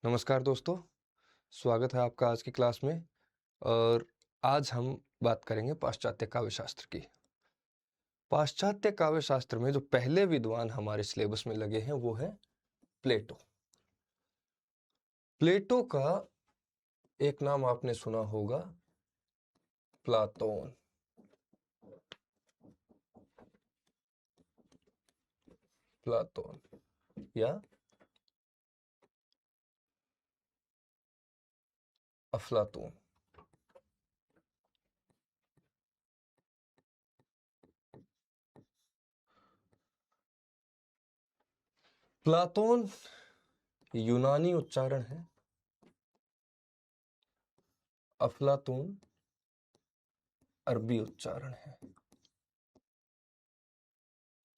नमस्कार दोस्तों, स्वागत है आपका आज की क्लास में। और आज हम बात करेंगे पाश्चात्य काव्य शास्त्र की। पाश्चात्य काव्य शास्त्र में जो पहले विद्वान हमारे सिलेबस में लगे हैं वो है प्लेटो। प्लेटो का एक नाम आपने सुना होगा, प्लाटोन। प्लाटोन या अफलातून। प्लाटोन यूनानी उच्चारण है, अफलातून अरबी उच्चारण है।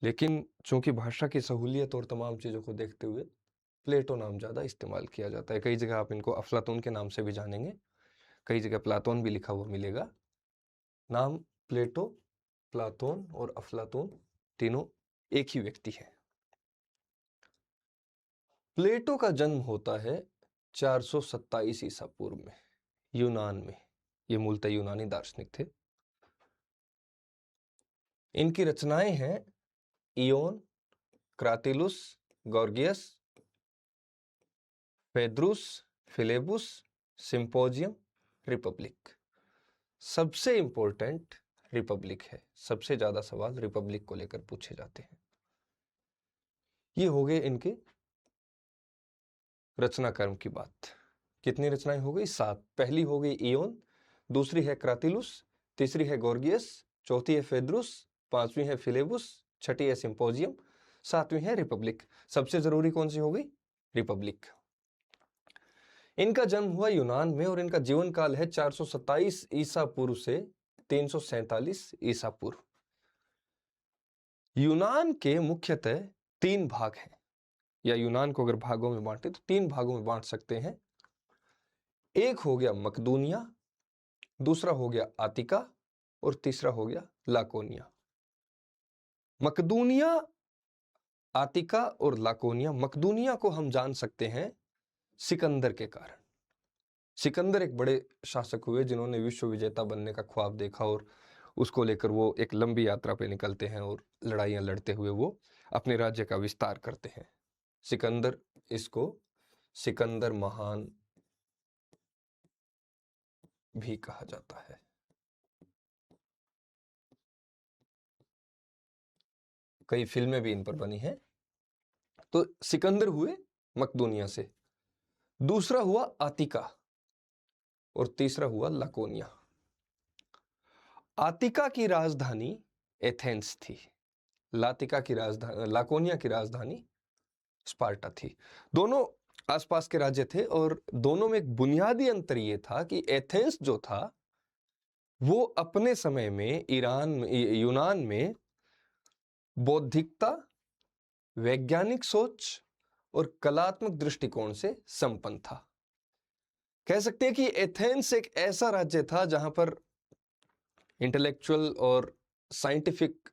लेकिन चूंकि भाषा की सहूलियत और तमाम चीजों को देखते हुए प्लेटो नाम ज्यादा इस्तेमाल किया जाता है। कई जगह आप इनको अफलातून के नाम से भी जानेंगे, कई जगह प्लाटोन भी लिखा हुआ मिलेगा। नाम प्लेटो, प्लाटोन और अफलातून तीनों एक ही व्यक्ति है। प्लेटो का जन्म होता है 427 ईसा पूर्व में, यूनान में। ये मूलतः यूनानी दार्शनिक थे। इनकी रचनाएं हैं इयोन, क्रातिलुस, गॉर्गियस, फेद्रुस, फिलेबुस, सिंपोजियम, रिपब्लिक। सबसे इंपॉर्टेंट रिपब्लिक है। सबसे ज्यादा सवाल रिपब्लिक को लेकर पूछे जाते हैं। ये हो गए इनके रचना क्रम की बात। कितनी रचनाएं हो गई? 7। पहली हो गई इयोन, दूसरी है क्रातिलुस, तीसरी है गॉर्गियस, चौथी है फेद्रुस, पांचवी है फिलेबुस, छठी है सिंपोजियम, सातवीं है रिपब्लिक। सबसे जरूरी कौन सी हो गई? रिपब्लिक। इनका जन्म हुआ यूनान में और इनका जीवन काल है 427 ईसा पूर्व से 347 ईसा पूर्व। यूनान के मुख्यतः 3 भाग हैं, या यूनान को अगर भागों में बांटे तो 3 भागों में बांट सकते हैं। एक हो गया मकदूनिया, दूसरा हो गया आतिका और तीसरा हो गया लाकोनिया। मकदूनिया, आतिका और लाकोनिया। मकदूनिया को हम जान सकते हैं सिकंदर के कारण। सिकंदर एक बड़े शासक हुए जिन्होंने विश्व विजेता बनने का ख्वाब देखा और उसको लेकर वो एक लंबी यात्रा पे निकलते हैं और लड़ाइयां लड़ते हुए वो अपने राज्य का विस्तार करते हैं। सिकंदर, इसको सिकंदर महान भी कहा जाता है। कई फिल्में भी इन पर बनी हैं। तो सिकंदर हुए मकदूनिया से, दूसरा हुआ आतिका और तीसरा हुआ लाकोनिया। आतिका की राजधानी एथेंस थी, लाकोनिया की राजधानी स्पार्टा थी। दोनों आसपास के राज्य थे और दोनों में एक बुनियादी अंतर यह था कि एथेंस जो था वो अपने समय में यूनान में बौद्धिकता, वैज्ञानिक सोच और कलात्मक दृष्टिकोण से संपन्न था। कह सकते हैं कि एथेंस एक ऐसा राज्य था जहां पर इंटेलेक्चुअल और साइंटिफिक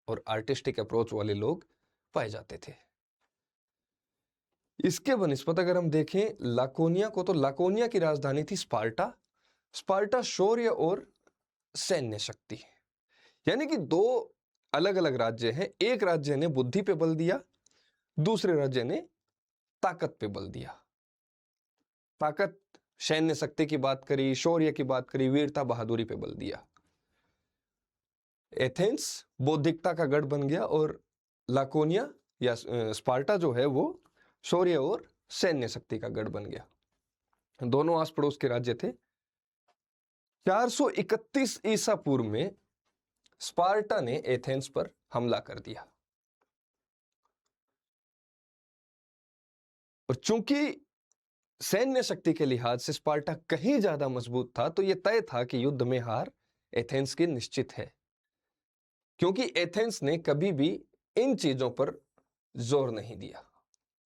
और आर्टिस्टिक अप्रोच वाले लोग पाए जाते थे। इसके बनिस्पत अगर हम देखें लाकोनिया को, तो लाकोनिया की राजधानी थी स्पार्टा। स्पार्टा शौर्य और सैन्य शक्ति, यानी कि 2 अलग अलग राज्य हैं। एक राज्य ने बुद्धि पे बल दिया, दूसरे राज्य ने ताकत पे बल दिया। ताकत, सैन्य शक्ति की बात करी, शौर्य की बात करी, वीरता बहादुरी पे बल दिया। एथेंस बौद्धिकता का गढ़ बन गया और लाकोनिया या स्पार्टा जो है वो शौर्य और सैन्य शक्ति का गढ़ बन गया। दोनों आस पड़ोस के राज्य थे। 431 ईसा पूर्व में स्पार्टा ने एथेंस पर हमला कर दिया और चूंकि सैन्य शक्ति के लिहाज से स्पार्टा कहीं ज्यादा मजबूत था, तो यह तय था कि युद्ध में हार एथेंस की निश्चित है, क्योंकि एथेंस ने कभी भी इन चीजों पर जोर नहीं दिया।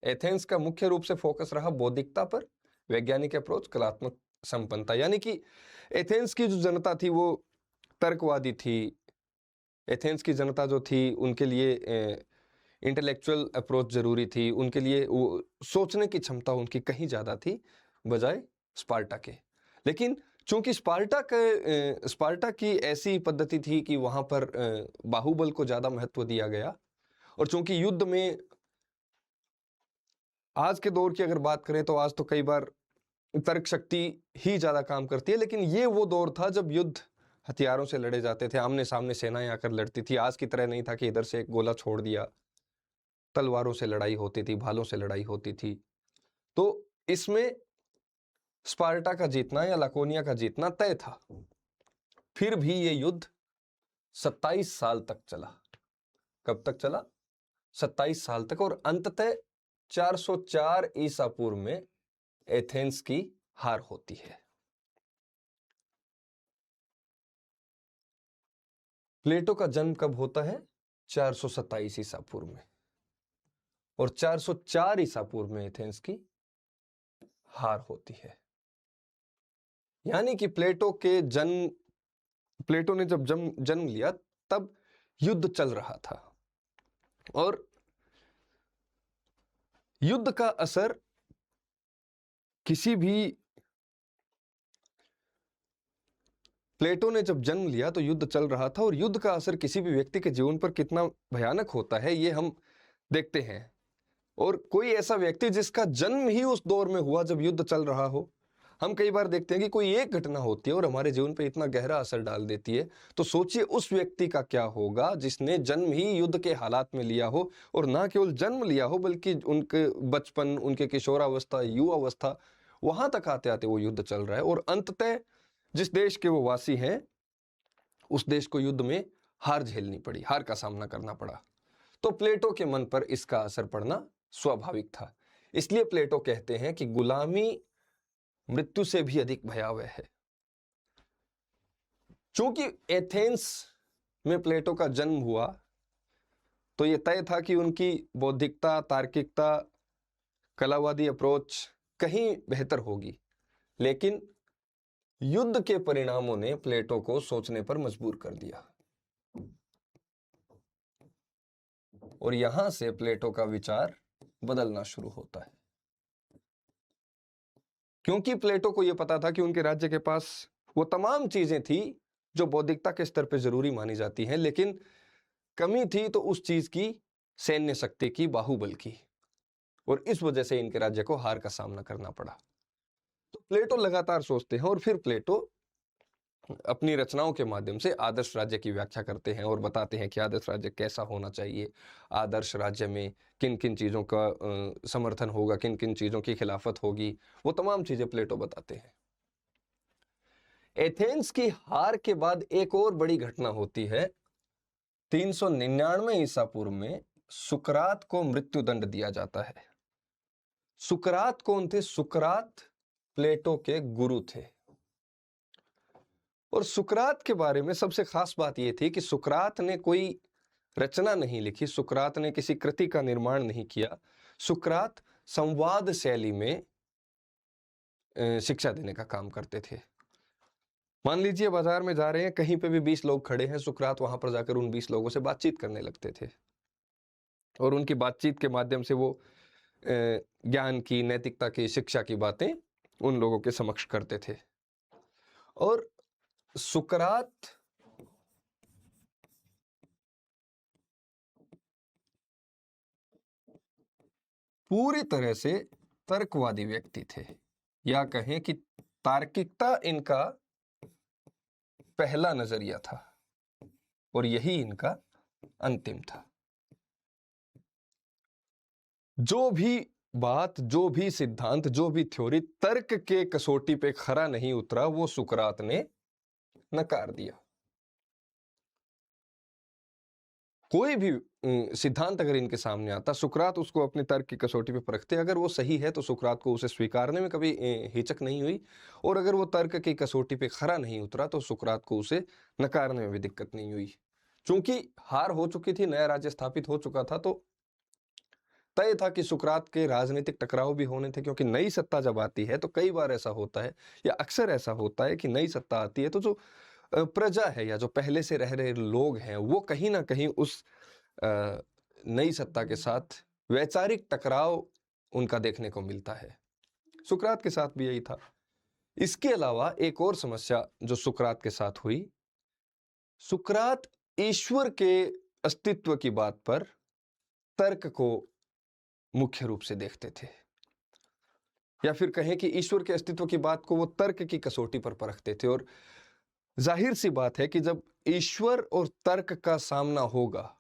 एथेंस का मुख्य रूप से फोकस रहा बौद्धिकता पर, वैज्ञानिक अप्रोच, कलात्मक संपन्नता। यानी कि एथेंस की जो जनता थी वो तर्कवादी थी। एथेंस की जनता जो थी उनके लिए इंटेलेक्चुअल अप्रोच जरूरी थी, उनके लिए वो सोचने की क्षमता उनकी कहीं ज़्यादा थी बजाय स्पार्टा के। लेकिन चूंकि स्पार्टा की ऐसी पद्धति थी कि वहाँ पर बाहुबल को ज़्यादा महत्व दिया गया, और चूंकि युद्ध में आज के दौर की अगर बात करें तो आज तो कई बार तर्क शक्ति ही ज़्यादा काम करती है, लेकिन ये वो दौर था जब युद्ध हथियारों से लड़े जाते थे, आमने सामने सेनाएं आकर लड़ती थी। आज की तरह नहीं था कि इधर से एक गोला छोड़ दिया, तलवारों से लड़ाई होती थी, भालों से लड़ाई होती थी। तो इसमें स्पार्टा का जीतना या लाकोनिया का जीतना तय था। फिर भी ये युद्ध 27 साल तक चला। कब तक चला? 27 साल तक, और अंततः 404 ईसा पूर्व में एथेंस की हार होती है। प्लेटो का जन्म कब होता है? 427 ईसा पूर्व में, और 404 ईसा पूर्व में एथेंस की हार होती है। यानी कि प्लेटो ने जब जन्म लिया तब युद्ध चल रहा था, और युद्ध का असर प्लेटो ने जब जन्म लिया तो युद्ध चल रहा था, और युद्ध का असर किसी भी व्यक्ति के जीवन पर कितना भयानक होता है ये हम देखते हैं। और कोई ऐसा व्यक्ति जिसका जन्म ही उस दौर में हुआ जब युद्ध चल रहा हो, हम कई बार देखते हैं कि कोई एक घटना होती है और हमारे जीवन पर इतना गहरा असर डाल देती है, तो सोचिए उस व्यक्ति का क्या होगा जिसने जन्म ही युद्ध के हालात में लिया हो, और ना केवल जन्म लिया हो बल्कि उनके बचपन, उनके किशोरावस्था, युवावस्था, वहां तक आते आते वो युद्ध चल रहा है, और अंततः जिस देश के वो वासी हैं उस देश को युद्ध में हार झेलनी पड़ी, हार का सामना करना पड़ा। तो प्लेटो के मन पर इसका असर पड़ना स्वाभाविक था। इसलिए प्लेटो कहते हैं कि गुलामी मृत्यु से भी अधिक भयावह है। चूंकि एथेंस में प्लेटो का जन्म हुआ तो यह तय था कि उनकी बौद्धिकता, तार्किकता, कलावादी अप्रोच कहीं बेहतर होगी, लेकिन युद्ध के परिणामों ने प्लेटो को सोचने पर मजबूर कर दिया, और यहां से प्लेटो का विचार बदलना शुरू होता है। क्योंकि प्लेटो को यह पता था कि उनके राज्य के पास वो तमाम चीजें थी जो बौद्धिकता के स्तर पर जरूरी मानी जाती हैं, लेकिन कमी थी तो उस चीज की सैन्य शक्ति की, बाहुबल की, और इस वजह से इनके राज्य को हार का सामना करना पड़ा। तो प्लेटो लगातार सोचते हैं, और फिर प्लेटो अपनी रचनाओं के माध्यम से आदर्श राज्य की व्याख्या करते हैं और बताते हैं कि आदर्श राज्य कैसा होना चाहिए, आदर्श राज्य में किन किन चीज़ों का समर्थन होगा, किन किन चीज़ों की खिलाफत होगी, वो तमाम चीज़ें प्लेटो बताते हैं। एथेंस की हार के बाद एक और बड़ी घटना होती है। 399 ईसा पूर्व में सुकरात को मृत्युदंड दिया जाता है। सुकरात कौन थे? सुकरात प्लेटो के गुरु थे, और सुकरात के बारे में सबसे खास बात यह थी कि सुकरात ने कोई रचना नहीं लिखी, सुकरात ने किसी कृति का निर्माण नहीं किया। सुकरात संवाद शैली में शिक्षा देने का काम करते थे। मान लीजिए बाजार में जा रहे हैं, कहीं पे भी 20 लोग खड़े हैं, सुकरात वहां पर जाकर उन 20 लोगों से बातचीत करने लगते थे, और उनकी बातचीत के माध्यम से वो ज्ञान की, नैतिकता की, शिक्षा की बातें उन लोगों के समक्ष करते थे। और सुकरात पूरी तरह से तर्कवादी व्यक्ति थे, या कहें कि तार्किकता इनका पहला नजरिया था और यही इनका अंतिम था। जो भी बात, जो भी सिद्धांत, जो भी थ्योरी तर्क के कसौटी पे खरा नहीं उतरा, वो सुकरात ने नकार दिया। कोई भी सिद्धांत अगर इनके सामने आता, सुकरात उसको अपने तर्क की कसौटी पे परखते। अगर वो सही है तो सुकरात को उसे स्वीकारने में कभी हिचक नहीं हुई, और अगर वो तर्क की कसौटी पे खरा नहीं उतरा तो सुकरात को उसे नकारने में भी दिक्कत नहीं हुई। चूंकि हार हो चुकी थी, नया राज्य स्थापित हो चुका था, तो तय था कि सुकरात के राजनीतिक टकराव भी होने थे, क्योंकि नई सत्ता जब आती है तो कई बार ऐसा होता है, या अक्सर ऐसा होता है कि नई सत्ता आती है तो जो प्रजा है या जो पहले से रह रहे लोग हैं वो कहीं ना कहीं उस नई सत्ता के साथ वैचारिक टकराव उनका देखने को मिलता है। सुकरात के साथ भी यही था। इसके अलावा एक और समस्या जो सुकरात के साथ हुई, सुकरात ईश्वर के अस्तित्व की बात पर तर्क को मुख्य रूप से देखते थे, या फिर कहें कि ईश्वर के अस्तित्व की बात को वो तर्क की कसौटी पर परखते थे। और जाहिर सी बात है कि जब ईश्वर और तर्क का सामना होगा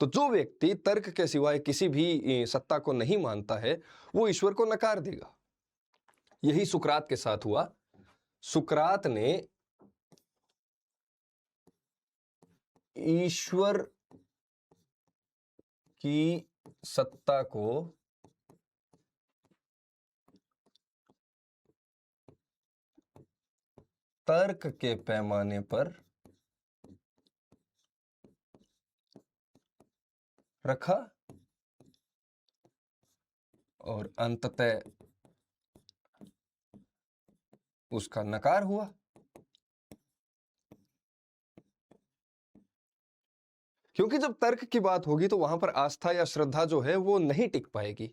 तो जो व्यक्ति तर्क के सिवाय किसी भी सत्ता को नहीं मानता है वो ईश्वर को नकार देगा। यही सुकरात के साथ हुआ। सुकरात ने ईश्वर की सत्ता को तर्क के पैमाने पर रखा और अंततः उसका नकार हुआ। क्योंकि जब तर्क की बात होगी तो वहां पर आस्था या श्रद्धा जो है वो नहीं टिक पाएगी।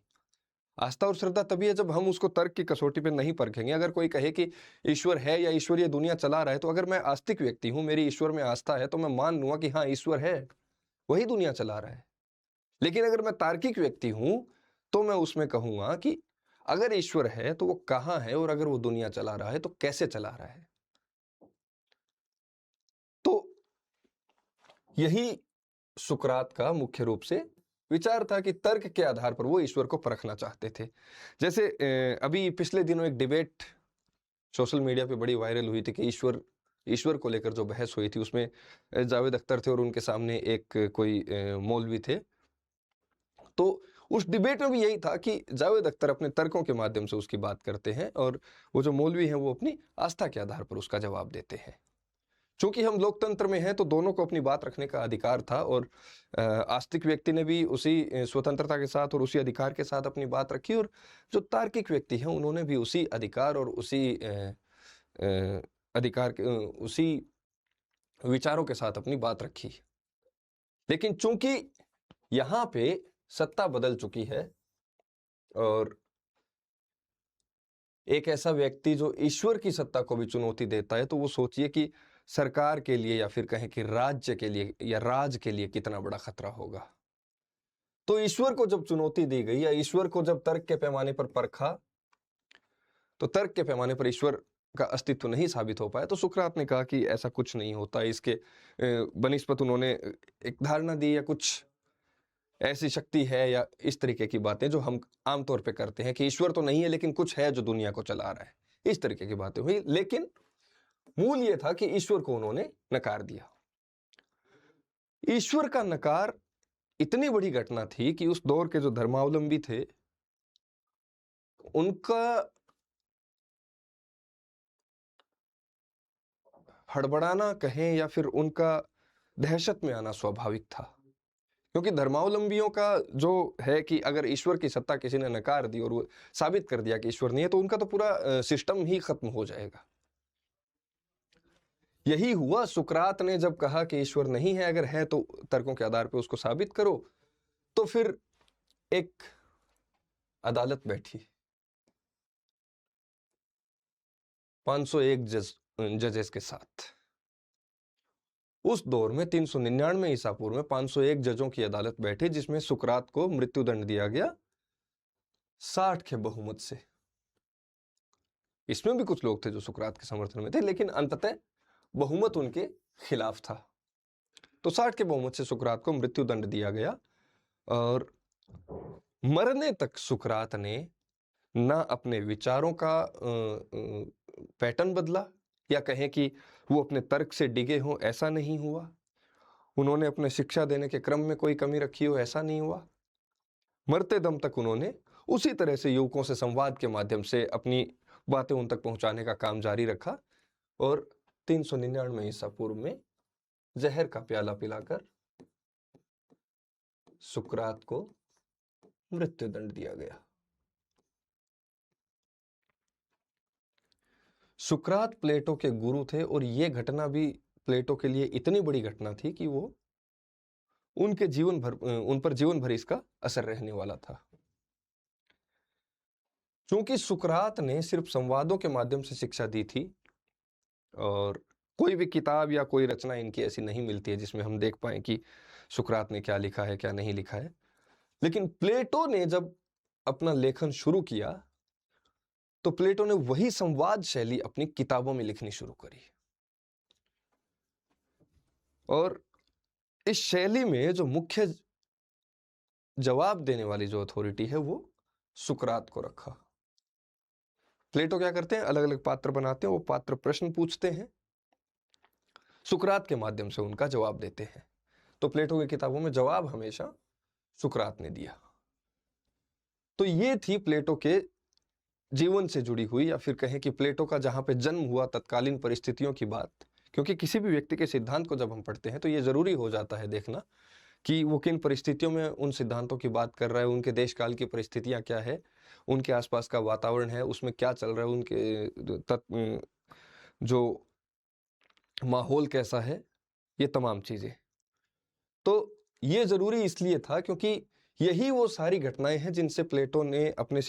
आस्था और श्रद्धा तभी है जब हम उसको तर्क की कसौटी पे नहीं परखेंगे। अगर कोई कहे कि ईश्वर है या ईश्वर ये दुनिया चला रहा है, तो अगर मैं आस्तिक व्यक्ति हूं, मेरी ईश्वर में आस्था है, तो मैं मान लूंगा कि हाँ ईश्वर है, वही दुनिया चला रहा है। लेकिन अगर मैं तार्किक व्यक्ति हूं तो मैं उसमें कहूंगा कि अगर ईश्वर है तो वो कहां है, और अगर वो दुनिया चला रहा है तो कैसे चला रहा है। तो यही सुकरात का मुख्य रूप से विचार था कि तर्क के आधार पर वो ईश्वर को परखना चाहते थे। जैसे अभी पिछले दिनों एक डिबेट सोशल मीडिया पे बड़ी वायरल हुई थी कि ईश्वर को लेकर जो बहस हुई थी, उसमें जावेद अख्तर थे और उनके सामने एक कोई मौलवी थे। तो उस डिबेट में भी यही था कि जावेद अख्तर अपने तर्कों के माध्यम से उसकी बात करते हैं और वो जो मौलवी हैं वो अपनी आस्था के आधार पर उसका जवाब देते हैं। चूंकि हम लोकतंत्र में हैं तो दोनों को अपनी बात रखने का अधिकार था, और आस्तिक व्यक्ति ने भी उसी स्वतंत्रता के साथ और उसी अधिकार के साथ अपनी बात रखी, और जो तार्किक व्यक्ति हैं उन्होंने भी उसी अधिकार और उसी अधिकार के उसी विचारों के साथ अपनी बात रखी। लेकिन चूंकि यहां पे सत्ता बदल चुकी है और एक ऐसा व्यक्ति जो ईश्वर की सत्ता को भी चुनौती देता है, तो वो सोचिए कि सरकार के लिए या फिर कहें कि राज्य के लिए या राज के लिए कितना बड़ा खतरा होगा। तो ईश्वर को जब चुनौती दी गई या ईश्वर को जब तर्क के पैमाने पर परखा, तो तर्क के पैमाने पर ईश्वर का अस्तित्व नहीं साबित हो पाया, तो सुकरात ने कहा कि ऐसा कुछ नहीं होता। इसके बनिस्पत उन्होंने एक धारणा दी या कुछ ऐसी शक्ति है या इस तरीके की बातें जो हम आमतौर पे करते हैं कि ईश्वर तो नहीं है लेकिन कुछ है जो दुनिया को चला रहा है, इस तरीके की बातें हुई। लेकिन मूल ये था कि ईश्वर को उन्होंने नकार दिया। ईश्वर का नकार इतनी बड़ी घटना थी कि उस दौर के जो धर्मावलंबी थे उनका हड़बड़ाना कहें या फिर उनका दहशत में आना स्वाभाविक था। क्योंकि धर्मावलंबियों का जो है कि अगर ईश्वर की सत्ता किसी ने नकार दी और वो साबित कर दिया कि ईश्वर नहीं है, तो उनका तो पूरा सिस्टम ही खत्म हो जाएगा। यही हुआ। सुकरात ने जब कहा कि ईश्वर नहीं है, अगर है तो तर्कों के आधार पर उसको साबित करो, तो फिर एक अदालत बैठी 501 जजेस के साथ। उस दौर में 399 ईसा पूर्व में 501 जजों की अदालत बैठी, जिसमें सुकरात को मृत्युदंड दिया गया 60 के बहुमत से। इसमें भी कुछ लोग थे जो सुकरात के समर्थन में थे, लेकिन अंततः बहुमत उनके खिलाफ था। तो 60 के बहुमत से सुकरात को मृत्युदंड दिया गया, और मरने तक सुकरात ने ना अपने विचारों का पैटर्न बदला, या कहें कि वो अपने तर्क से डिगे हों, ऐसा नहीं हुआ। उन्होंने अपने शिक्षा देने के क्रम में कोई कमी रखी हो, ऐसा नहीं हुआ। मरते दम तक उन्होंने उसी तरह से युवकों से संवाद के माध्यम से अपनी बातें उन तक पहुंचाने का काम जारी रखा, और 399 ईसा पूर्व में जहर का प्याला पिलाकर सुकरात को मृत्युदंड दिया गया। सुकरात प्लेटो के गुरु थे, और यह घटना भी प्लेटो के लिए इतनी बड़ी घटना थी कि वो उनके जीवन भर उन पर जीवन भर इसका असर रहने वाला था। क्योंकि सुकरात ने सिर्फ संवादों के माध्यम से शिक्षा दी थी और कोई भी किताब या कोई रचना इनकी ऐसी नहीं मिलती है जिसमें हम देख पाएं कि सुकरात ने क्या लिखा है क्या नहीं लिखा है। लेकिन प्लेटो ने जब अपना लेखन शुरू किया तो प्लेटो ने वही संवाद शैली अपनी किताबों में लिखनी शुरू करी और इस शैली में जो मुख्य जवाब देने वाली जो अथॉरिटी है वो सुकरात को रखा। प्लेटो क्या करते हैं, अलग अलग पात्र बनाते हैं, वो पात्र प्रश्न पूछते हैं, सुकरात के माध्यम से उनका जवाब देते हैं। तो प्लेटो की किताबों में जवाब हमेशा सुकरात ने दिया। तो ये थी प्लेटो के जीवन से जुड़ी हुई या फिर कहें कि प्लेटो का जहां पे जन्म हुआ तत्कालीन परिस्थितियों की बात। क्योंकि किसी भी व्यक्ति के सिद्धांत को जब हम पढ़ते हैं तो ये जरूरी हो जाता है देखना कि वो किन परिस्थितियों में उन सिद्धांतों की बात कर रहा है, उनके देश काल की परिस्थितियां क्या है, उनके आसपास का वातावरण है उसमें क्या चल रहा है, उनके जो माहौल कैसा है, ये तमाम चीजें। तो ये जरूरी इसलिए था क्योंकि यही वो सारी घटनाएं हैं जिनसे प्लेटो ने अपने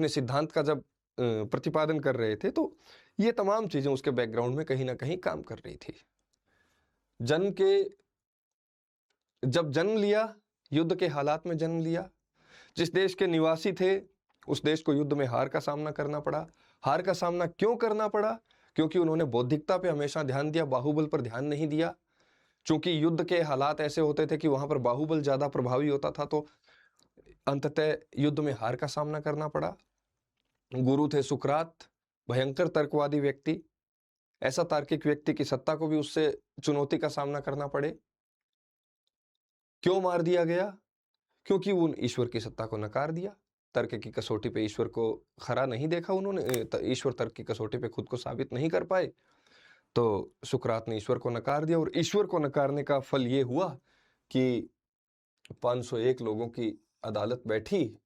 सिद्धांत का जब प्रतिपादन कर रहे थे तो ये तमाम चीजें उसके बैकग्राउंड में कहीं ना कहीं काम कर रही थी। जब जन्म लिया, युद्ध के हालात में जन्म लिया, जिस देश के निवासी थे उस देश को युद्ध में हार का सामना करना पड़ा। हार का सामना क्यों करना पड़ा? क्योंकि उन्होंने बौद्धिकता पे हमेशा ध्यान दिया, बाहुबल पर ध्यान नहीं दिया। क्योंकि युद्ध के हालात ऐसे होते थे कि वहां पर बाहुबल ज्यादा प्रभावी होता था, तो अंततः युद्ध में हार का सामना करना पड़ा। गुरु थे सुकरात, भयंकर तर्कवादी व्यक्ति, ऐसा तार्किक व्यक्ति की सत्ता को भी उससे चुनौती का सामना करना पड़े। क्यों मार दिया गया? क्योंकि उन ईश्वर की सत्ता को नकार दिया। तर्क की कसौटी पे ईश्वर को खरा नहीं देखा उन्होंने, ईश्वर तर्क की कसौटी पे खुद को साबित नहीं कर पाए, तो सुकरात ने ईश्वर को नकार दिया। और ईश्वर को नकारने का फल ये हुआ कि 501 लोगों की अदालत बैठी,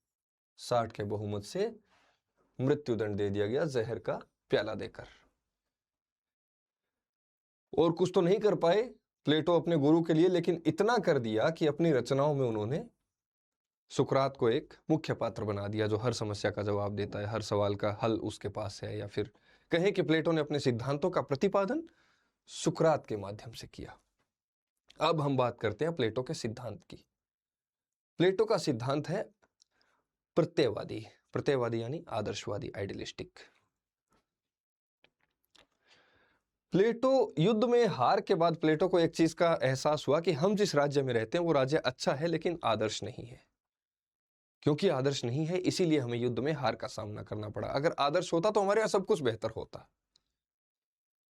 60 के बहुमत से मृत्युदंड दे दिया गया जहर का प्याला देकर। और कुछ तो नहीं कर पाए प्लेटो अपने गुरु के लिए, लेकिन इतना कर दिया कि अपनी रचनाओं में उन्होंने सुकरात को एक मुख्य पात्र बना दिया जो हर समस्या का जवाब देता है, हर सवाल का हल उसके पास है। या फिर कहें कि प्लेटो ने अपने सिद्धांतों का प्रतिपादन सुकरात के माध्यम से किया। अब हम बात करते हैं प्लेटो के सिद्धांत की। प्लेटो का सिद्धांत है प्रत्ययवादी। प्रत्ययवादी यानी आदर्शवादी, आइडियलिस्टिक। प्लेटो युद्ध में हार के बाद प्लेटो को एक चीज का एहसास हुआ कि हम जिस राज्य में रहते हैं वो राज्य अच्छा है लेकिन आदर्श नहीं है। क्योंकि आदर्श नहीं है इसीलिए हमें युद्ध में हार का सामना करना पड़ा। अगर आदर्श होता तो हमारे यहाँ सब कुछ बेहतर होता।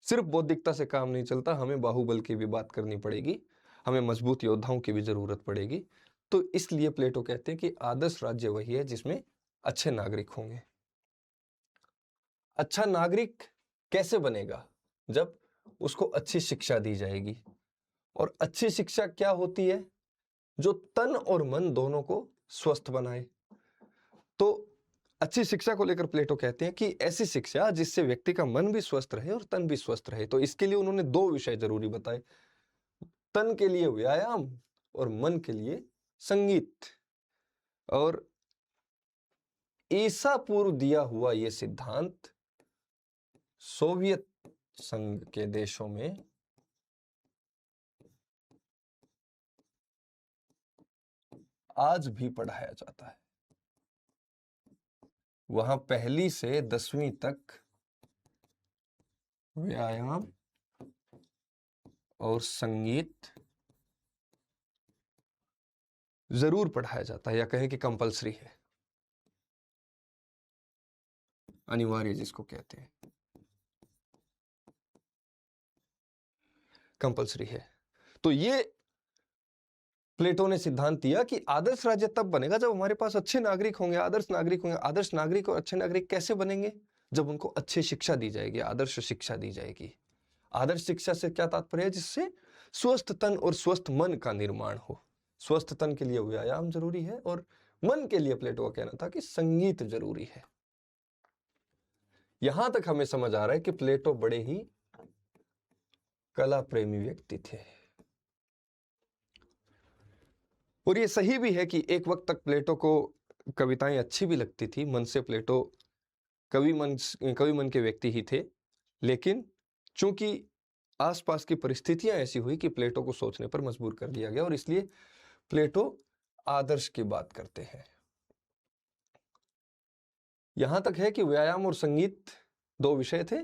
सिर्फ बौद्धिकता से काम नहीं चलता, हमें बाहुबल की भी बात करनी पड़ेगी, हमें मजबूत योद्धाओं की भी जरूरत पड़ेगी। तो इसलिए प्लेटो कहते हैं कि आदर्श राज्य वही है जिसमें अच्छे नागरिक होंगे। अच्छा नागरिक कैसे बनेगा? जब उसको अच्छी शिक्षा दी जाएगी। और अच्छी शिक्षा क्या होती है? जो तन और मन दोनों को स्वस्थ बनाए। तो अच्छी शिक्षा को लेकर प्लेटो कहते हैं कि ऐसी शिक्षा जिससे व्यक्ति का मन भी स्वस्थ रहे और तन भी स्वस्थ रहे। तो इसके लिए उन्होंने दो विषय जरूरी बताए, तन के लिए व्यायाम और मन के लिए संगीत। और ईसा पूर्व दिया हुआ यह सिद्धांत सोवियत संघ के देशों में आज भी पढ़ाया जाता है। वहां 1ली से 10वीं तक व्यायाम और संगीत जरूर पढ़ाया जाता है, या कहें कि कंपलसरी है, अनिवार्य जिसको कहते हैं, कंपलसरी है। तो ये प्लेटो ने सिद्धांत दिया कि आदर्श राज्य तब बनेगा जब हमारे पास अच्छे नागरिक होंगे, आदर्श नागरिक होंगे। आदर्श नागरिक और अच्छे नागरिक कैसे बनेंगे? जब उनको अच्छी शिक्षा दी जाएगी, आदर्श शिक्षा दी जाएगी। आदर्श शिक्षा से क्या तात्पर्य है? जिससे स्वस्थ तन और स्वस्थ मन का निर्माण हो। स्वस्थ तन के लिए व्यायाम जरूरी है और मन के लिए प्लेटो का कहना था कि संगीत जरूरी है। यहां तक हमें समझ आ रहा है कि प्लेटो बड़े ही कला प्रेमी व्यक्ति थे। और ये सही भी है कि एक वक्त तक प्लेटो को कविताएं अच्छी भी लगती थी, मन से प्लेटो कवि मन के व्यक्ति ही थे। लेकिन चूंकि आसपास की परिस्थितियां ऐसी हुई कि प्लेटो को सोचने पर मजबूर कर दिया गया, और इसलिए प्लेटो आदर्श की बात करते हैं। यहां तक है कि व्यायाम और संगीत दो विषय थे।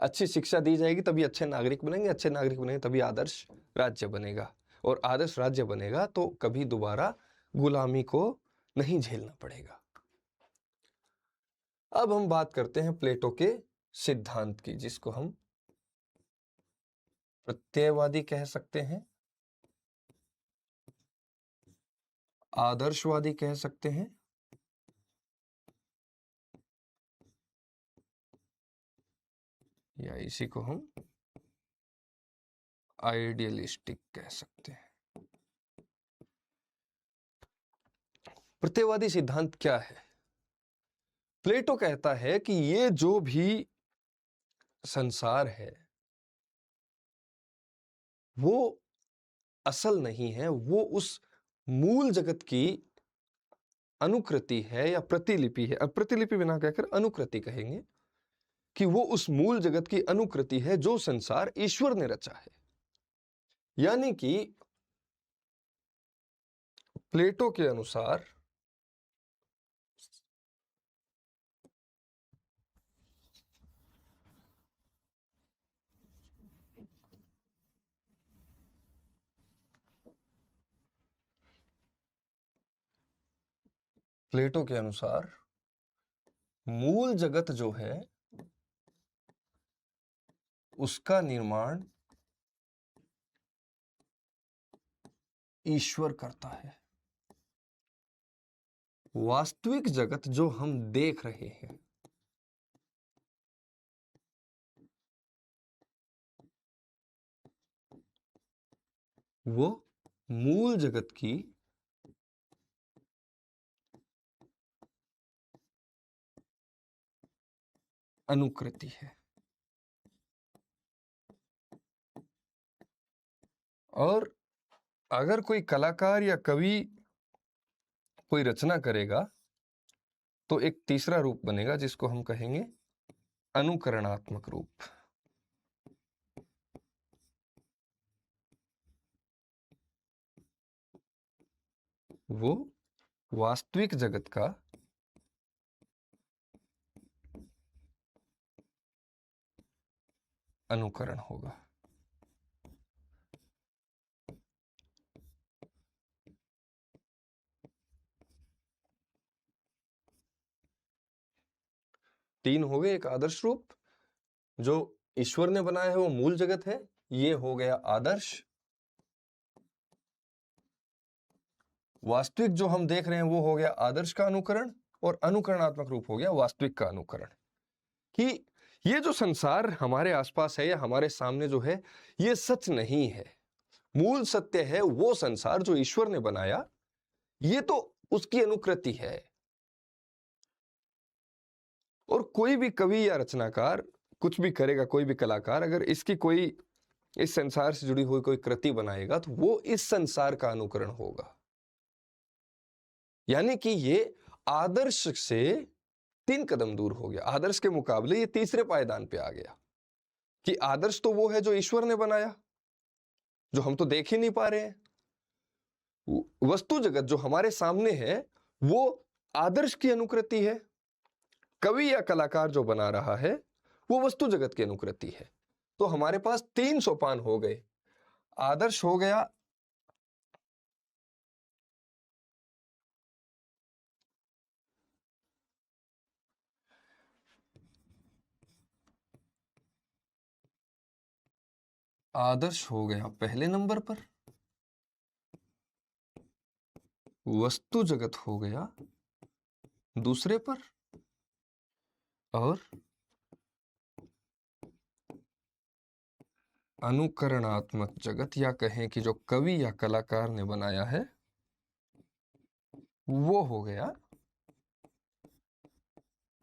अच्छी शिक्षा दी जाएगी तभी अच्छे नागरिक बनेंगे, अच्छे नागरिक बनेंगे तभी आदर्श राज्य बनेगा, और आदर्श राज्य बनेगा तो कभी दोबारा गुलामी को नहीं झेलना पड़ेगा। अब हम बात करते हैं प्लेटो के सिद्धांत की, जिसको हम प्रत्ययवादी कह सकते हैं, आदर्शवादी कह सकते हैं, या इसी को हम आइडियलिस्टिक कह सकते हैं। प्रत्ययवादी सिद्धांत क्या है? प्लेटो कहता है कि ये जो भी संसार है वो असल नहीं है, वो उस मूल जगत की अनुकृति है या प्रतिलिपि है। अब प्रतिलिपि बिना कहकर अनुकृति कहेंगे, कि वो उस मूल जगत की अनुकृति है जो संसार ईश्वर ने रचा है। यानी कि प्लेटो के अनुसार मूल जगत जो है उसका निर्माण ईश्वर करता है। वास्तविक जगत जो हम देख रहे हैं वो मूल जगत की अनुकृति है। और अगर कोई कलाकार या कवि कोई रचना करेगा तो एक तीसरा रूप बनेगा जिसको हम कहेंगे अनुकरणात्मक रूप। वो वास्तविक जगत का अनुकरण होगा। तीन हो गए। एक आदर्श रूप जो ईश्वर ने बनाया है, वो मूल जगत है, ये हो गया आदर्श। वास्तविक जो हम देख रहे हैं वो हो गया आदर्श का अनुकरण, और अनुकरणात्मक रूप हो गया वास्तविक का अनुकरण। कि ये जो संसार हमारे आसपास है या हमारे सामने जो है, ये सच नहीं है। मूल सत्य है वो संसार जो ईश्वर ने बनाया, ये तो उसकी अनुकृति है। और कोई भी कवि या रचनाकार कुछ भी करेगा, कोई भी कलाकार अगर इसकी कोई इस संसार से जुड़ी हुई कोई कृति बनाएगा तो वो इस संसार का अनुकरण होगा। यानी कि ये आदर्श से 3 कदम दूर हो गया। आदर्श के मुकाबले ये तीसरे पायदान पे आ गया कि आदर्श तो वो है जो ईश्वर ने बनाया, जो हम तो देख ही नहीं पा रहे हैं। वस्तु जगत जो हमारे सामने है वो आदर्श की अनुकृति है। कवि या कलाकार जो बना रहा है वो वस्तु जगत की अनुकृति है। तो हमारे पास 3 सोपान हो गए। आदर्श हो गया, आदर्श हो गया पहले नंबर पर, वस्तु जगत हो गया दूसरे पर, और अनुकरणात्मक जगत या कहें कि जो कवि या कलाकार ने बनाया है वो हो गया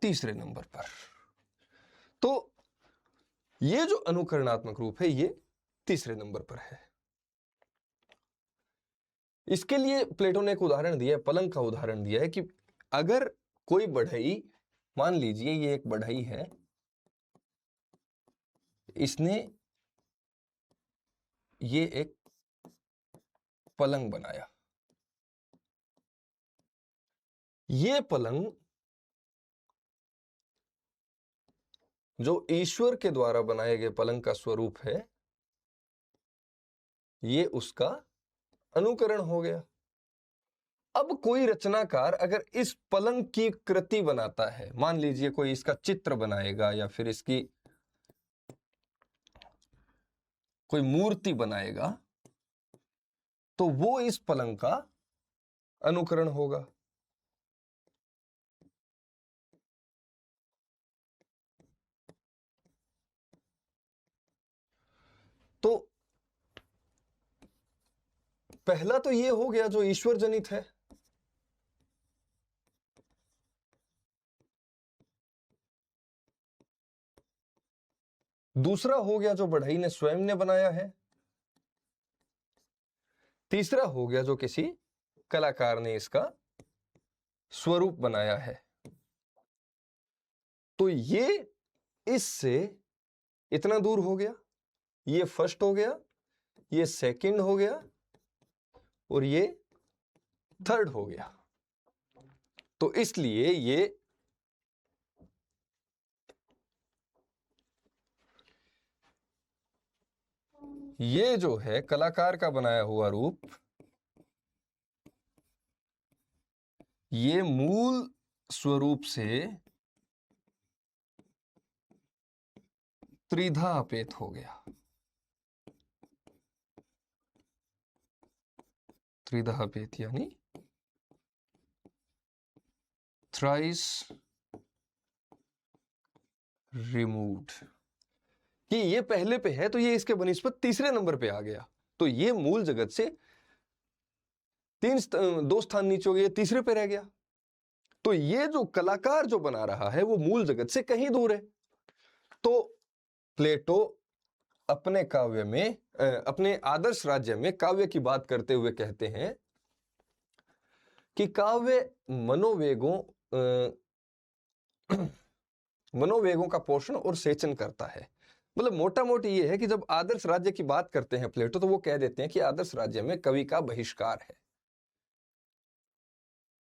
तीसरे नंबर पर। तो ये जो अनुकरणात्मक रूप है ये तीसरे नंबर पर है। इसके लिए प्लेटो ने एक उदाहरण दिया है, पलंग का उदाहरण दिया है कि अगर कोई बढ़ई, मान लीजिए ये एक बढ़ई है, इसने ये एक पलंग बनाया, ये पलंग जो ईश्वर के द्वारा बनाए गए पलंग का स्वरूप है, ये उसका अनुकरण हो गया। अब कोई रचनाकार अगर इस पलंग की कृति बनाता है, मान लीजिए कोई इसका चित्र बनाएगा या फिर इसकी कोई मूर्ति बनाएगा, तो वो इस पलंग का अनुकरण होगा। तो पहला तो ये हो गया जो ईश्वर जनित है। दूसरा हो गया जो बढ़ई ने स्वयं ने बनाया है। तीसरा हो गया जो किसी कलाकार ने इसका स्वरूप बनाया है। तो ये इससे इतना दूर हो गया, ये फर्स्ट हो गया, ये सेकंड हो गया और ये थर्ड हो गया। तो इसलिए ये जो है कलाकार का बनाया हुआ रूप, ये मूल स्वरूप से त्रिधा अपेत हो गया। त्रिधा अपेत यानी थ्राइस रिमूव्ड, कि ये पहले पे है तो ये इसके बनिस्बत तीसरे नंबर पे आ गया। तो ये मूल जगत से दो स्थान नीचे हो गया, तीसरे पे रह गया। तो ये जो कलाकार जो बना रहा है वो मूल जगत से कहीं दूर है। तो प्लेटो अपने काव्य में, अपने आदर्श राज्य में काव्य की बात करते हुए कहते हैं कि काव्य मनोवेगों का पोषण और सेचन करता है। मतलब मोटा मोटी ये है कि जब आदर्श राज्य की बात करते हैं प्लेटो, तो वो कह देते हैं कि आदर्श राज्य में कवि का बहिष्कार है।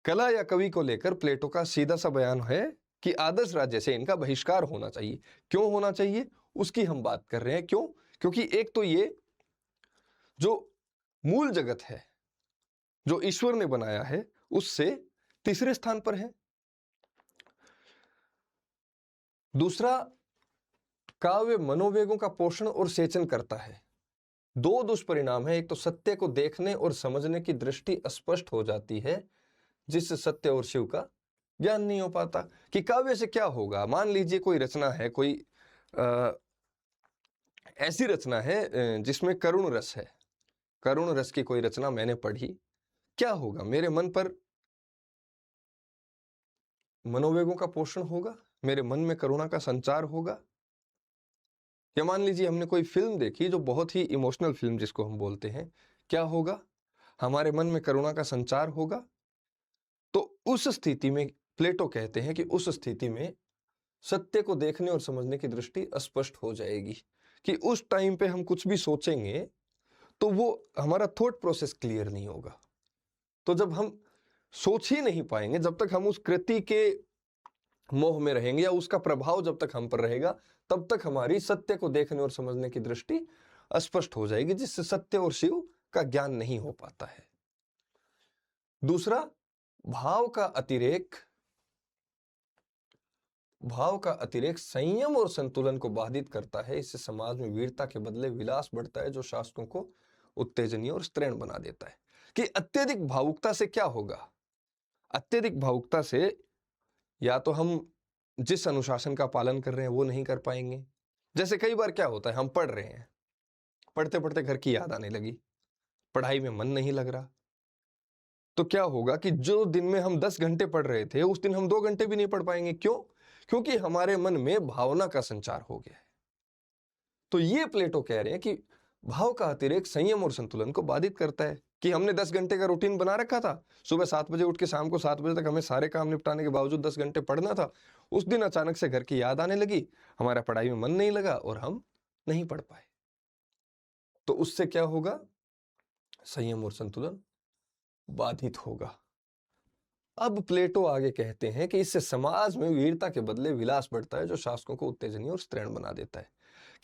कला या कवि को लेकर प्लेटो का सीधा सा बयान है कि आदर्श राज्य से इनका बहिष्कार होना चाहिए। क्यों होना चाहिए उसकी हम बात कर रहे हैं। क्यों? क्योंकि एक तो ये जो मूल जगत है जो ईश्वर ने बनाया है उससे तीसरे स्थान पर है। दूसरा, काव्य मनोवेगों का पोषण और सेचन करता है। दो दुष्परिणाम है। एक तो सत्य को देखने और समझने की दृष्टि अस्पष्ट हो जाती है, जिससे सत्य और शिव का ज्ञान नहीं हो पाता। कि काव्य से क्या होगा, मान लीजिए कोई रचना है, कोई ऐसी रचना है जिसमें करुण रस है, करुण रस की कोई रचना मैंने पढ़ी, क्या होगा, मेरे मन पर मनोवेगों का पोषण होगा, मेरे मन में करुणा का संचार होगा। या मान लीजिए हमने कोई फिल्म देखी जो बहुत ही इमोशनल फिल्म जिसको हम बोलते हैं, क्या होगा, हमारे मन में करुणा का संचार होगा। तो उस स्थिति में प्लेटो कहते हैं कि उस स्थिति में सत्य को देखने और समझने की दृष्टि अस्पष्ट हो जाएगी, कि उस टाइम पे हम कुछ भी सोचेंगे तो वो हमारा थॉट प्रोसेस क्लियर नहीं होगा। तो जब हम सोच ही नहीं पाएंगे, जब तक हम उस कृति के मोह में रहेंगे या उसका प्रभाव जब तक हम पर रहेगा, तब तक हमारी सत्य को देखने और समझने की दृष्टि अस्पष्ट हो जाएगी, जिससे सत्य और शिव का ज्ञान नहीं हो पाता है। दूसरा, भाव का अतिरेक संयम और संतुलन को बाधित करता है। इससे समाज में वीरता के बदले विलास बढ़ता है, जो शासकों को उत्तेजनीय और स्त्रीण बना देता है। कि अत्यधिक भावुकता से क्या होगा, अत्यधिक भावुकता से या तो हम जिस अनुशासन का पालन कर रहे हैं वो नहीं कर पाएंगे। जैसे कई बार क्या होता है, हम पढ़ रहे हैं, पढ़ते पढ़ते घर की याद आने लगी, पढ़ाई में मन नहीं लग रहा, तो क्या होगा कि जो दिन में हम 10 घंटे पढ़ रहे थे उस दिन हम 2 घंटे भी नहीं पढ़ पाएंगे। क्यों? क्योंकि हमारे मन में भावना का संचार हो गया है। तो ये प्लेटो कह रहे हैं कि भाव का अतिरेक संयम और संतुलन को बाधित करता है। कि हमने 10 घंटे का रूटीन बना रखा था, सुबह 7 बजे उठ के शाम को 7 बजे तक हमें सारे काम निपटाने के बावजूद 10 घंटे पढ़ना था। उस दिन अचानक से घर की याद आने लगी, हमारा पढ़ाई में मन नहीं लगा और हम नहीं पढ़ पाए। तो उससे क्या होगा? संयम और संतुलन बाधित होगा। अब प्लेटो आगे कहते हैं कि इससे समाज में वीरता के बदले विलास बढ़ता है, जो शासकों को उत्तेजनीय और स्त्रीण बना देता है।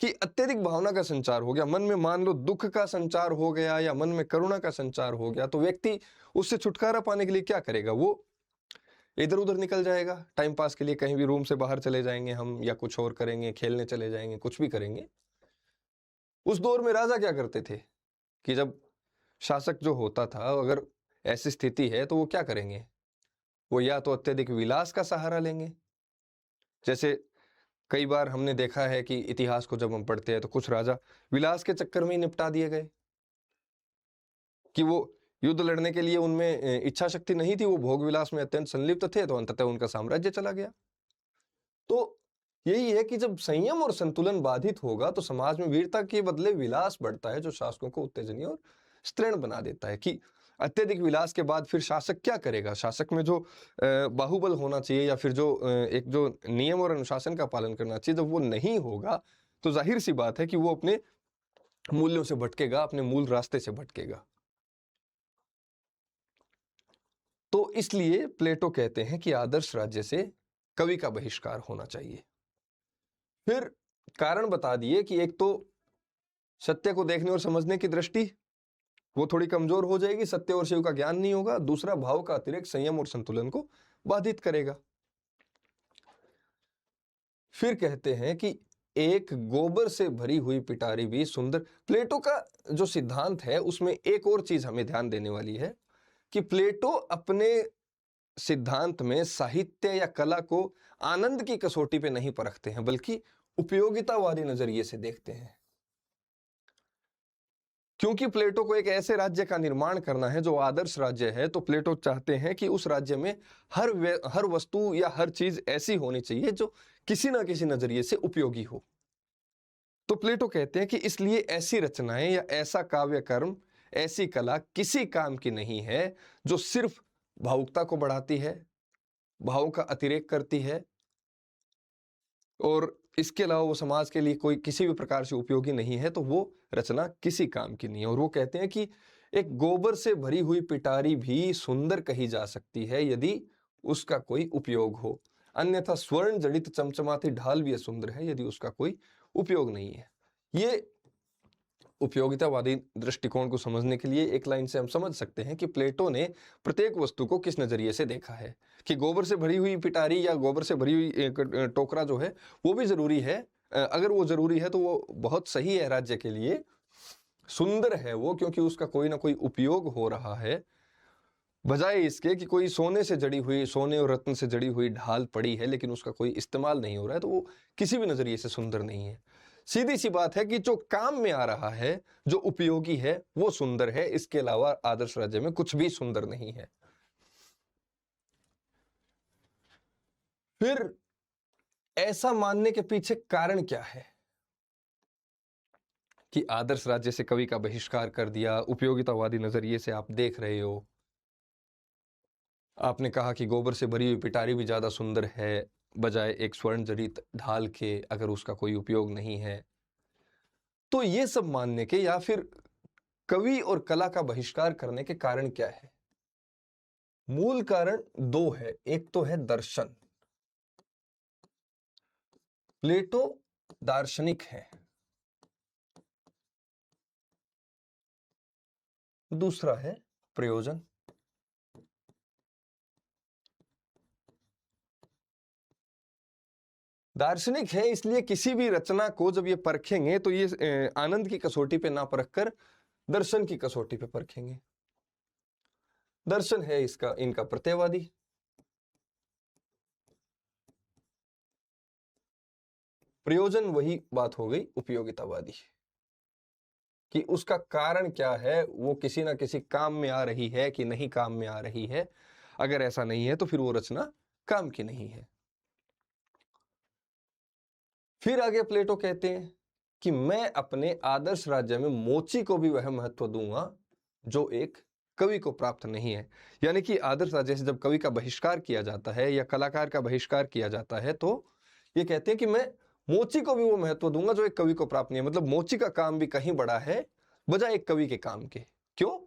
कि अत्यधिक भावना का संचार हो गया, मन में मान लो दुख का संचार हो गया या मन में करुणा का संचार हो गया, तो व्यक्ति उससे छुटकारा पाने के लिए क्या करेगा? वो इधर उधर निकल जाएगा, टाइम पास के लिए कहीं भी रूम से बाहर चले जाएंगे हम, या कुछ और करेंगे, खेलने चले जाएंगे, कुछ भी करेंगे। उस दौर में राजा क्या करते थे कि जब शासक जो होता था, अगर ऐसी स्थिति है तो वो क्या करेंगे? वो या तो अत्यधिक विलास का सहारा लेंगे, जैसे कई बार हमने देखा है कि इतिहास को जब हम पढ़ते हैं तो कुछ राजा विलास के चक्कर में ही निपटा दिए गए, कि वो युद्ध लड़ने के लिए उनमें इच्छा शक्ति नहीं थी, वो भोग विलास में अत्यंत संलिप्त थे, तो अंततः उनका साम्राज्य चला गया। तो यही है कि जब संयम और संतुलन बाधित होगा तो समाज में वीरता के बदले विलास बढ़ता है, जो शासकों को उत्तेजनीय और स्त्रीण बना देता है। कि अत्यधिक विलास के बाद फिर शासक क्या करेगा? शासक में जो बाहुबल होना चाहिए या फिर जो एक जो नियम और अनुशासन का पालन करना चाहिए, जब वो नहीं होगा तो जाहिर सी बात है कि वो अपने मूल्यों से भटकेगा, अपने मूल रास्ते से भटकेगा। तो इसलिए प्लेटो कहते हैं कि आदर्श राज्य से कवि का बहिष्कार होना चाहिए। फिर कारण बता दिए कि एक तो सत्य को देखने और समझने की दृष्टि वो थोड़ी कमजोर हो जाएगी, सत्य और शिव का ज्ञान नहीं होगा। दूसरा, भाव का अतिरेक संयम और संतुलन को बाधित करेगा। फिर कहते हैं कि एक गोबर से भरी हुई पिटारी भी सुंदर। प्लेटो का जो सिद्धांत है उसमें एक और चीज हमें ध्यान देने वाली है कि प्लेटो अपने सिद्धांत में साहित्य या कला को आनंद की कसौटी पे नहीं परखते हैं, बल्कि उपयोगितावादी नजरिए से देखते हैं। क्योंकि प्लेटो को एक ऐसे राज्य का निर्माण करना है जो आदर्श राज्य है, तो प्लेटो चाहते हैं कि उस राज्य में हर वस्तु या हर चीज ऐसी होनी चाहिए जो किसी ना किसी नजरिए से उपयोगी हो। तो प्लेटो कहते हैं कि इसलिए ऐसी रचनाएं या ऐसा काव्य कर्म, ऐसी कला किसी काम की नहीं है जो सिर्फ भावुकता को बढ़ाती है, भावों का अतिरेक करती है, और इसके अलावा वो समाज के लिए कोई किसी भी प्रकार से उपयोगी नहीं है, तो वो रचना किसी काम की नहीं है। और वो कहते हैं कि एक गोबर से भरी हुई पिटारी भी सुंदर कही जा सकती है यदि उसका कोई उपयोग हो, अन्यथा स्वर्ण जड़ित चमचमाती ढाल भी सुंदर है यदि उसका कोई उपयोग नहीं है। ये उपयोगितावादी दृष्टिकोण को समझने के लिए एक लाइन से हम समझ सकते हैं कि प्लेटो ने प्रत्येक वस्तु को किस नजरिए से देखा है। कि गोबर से भरी हुई पिटारी या गोबर से भरी हुई एक टोकरा जो है वो भी जरूरी है, अगर वो जरूरी है तो वो बहुत सही है राज्य के लिए, सुंदर है वो, क्योंकि उसका कोई ना कोई उपयोग हो रहा है, बजाय इसके कि कोई सोने से जड़ी हुई, सोने और रत्न से जड़ी हुई ढाल पड़ी है लेकिन उसका कोई इस्तेमाल नहीं हो रहा है, तो वो किसी भी नजरिए से सुंदर नहीं है। सीधी सी बात है कि जो काम में आ रहा है, जो उपयोगी है, वो सुंदर है, इसके अलावा आदर्श राज्य में कुछ भी सुंदर नहीं है। फिर ऐसा मानने के पीछे कारण क्या है कि आदर्श राज्य से कवि का बहिष्कार कर दिया? उपयोगितावादी नजरिए से आप देख रहे हो, आपने कहा कि गोबर से भरी हुई पिटारी भी ज्यादा सुंदर है बजाय एक स्वर्ण जड़ित ढाल के, अगर उसका कोई उपयोग नहीं है। तो ये सब मानने के या फिर कवि और कला का बहिष्कार करने के कारण क्या है? मूल कारण दो है। एक तो है दर्शन, प्लेटो दार्शनिक है। दूसरा है प्रयोजन। दार्शनिक है इसलिए किसी भी रचना को जब ये परखेंगे तो ये आनंद की कसौटी पे ना परख कर दर्शन की कसौटी पे परखेंगे। दर्शन है इसका इनका प्रत्ययवादी। प्रयोजन वही बात हो गई उपयोगितावादी, कि उसका कारण क्या है, वो किसी ना किसी काम में आ रही है कि नहीं काम में आ रही है। अगर ऐसा नहीं है तो फिर वो रचना काम की नहीं है। फिर आगे प्लेटो कहते हैं कि मैं अपने आदर्श राज्य में मोची को भी वह महत्व दूंगा जो एक कवि को प्राप्त नहीं है। यानी कि आदर्श राज्य से जब कवि का बहिष्कार किया जाता है या कलाकार का बहिष्कार किया जाता है, तो ये कहते हैं कि मैं मोची को भी वो महत्व दूंगा जो एक कवि को प्राप्त नहीं है। मतलब मोची का काम भी कहीं बड़ा है बजाय एक कवि के काम के। क्यों?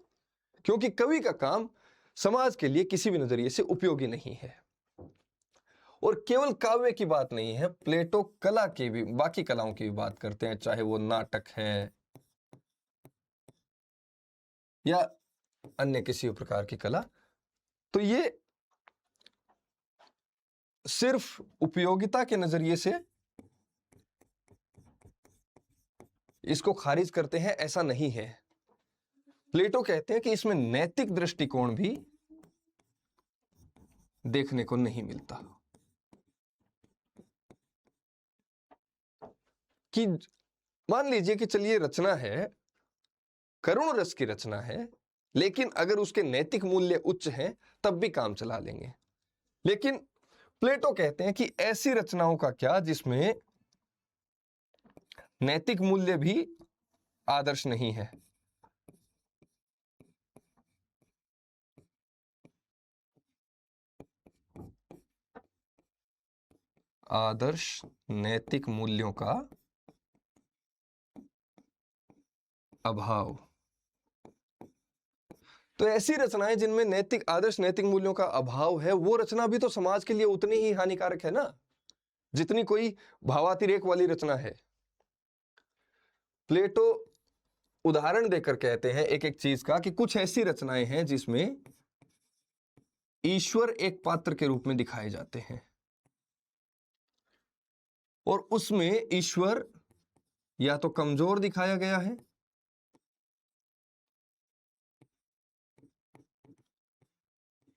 क्योंकि कवि का काम समाज के लिए किसी भी नजरिए से उपयोगी नहीं है। और केवल काव्य की बात नहीं है, प्लेटो कला की भी, बाकी कलाओं की भी बात करते हैं, चाहे वो नाटक है या अन्य किसी प्रकार की कला। तो ये सिर्फ उपयोगिता के नजरिए से इसको खारिज करते हैं, ऐसा नहीं है। प्लेटो कहते हैं कि इसमें नैतिक दृष्टिकोण भी देखने को नहीं मिलता। कि मान लीजिए कि चलिए रचना है, करुण रस की रचना है, लेकिन अगर उसके नैतिक मूल्य उच्च हैं तब भी काम चला लेंगे। लेकिन प्लेटो कहते हैं कि ऐसी रचनाओं का क्या जिसमें नैतिक मूल्य भी आदर्श नहीं है। आदर्श नैतिक मूल्यों का अभाव। तो ऐसी रचनाएं जिनमें नैतिक आदर्श नैतिक मूल्यों का अभाव है, वो रचना भी तो समाज के लिए उतनी ही हानिकारक है ना, जितनी कोई भावातिरेक वाली रचना है। प्लेटो उदाहरण देकर कहते हैं एक एक चीज का कि कुछ ऐसी रचनाएं हैं जिसमें ईश्वर एक पात्र के रूप में दिखाए जाते हैं और उसमें ईश्वर या तो कमजोर दिखाया गया है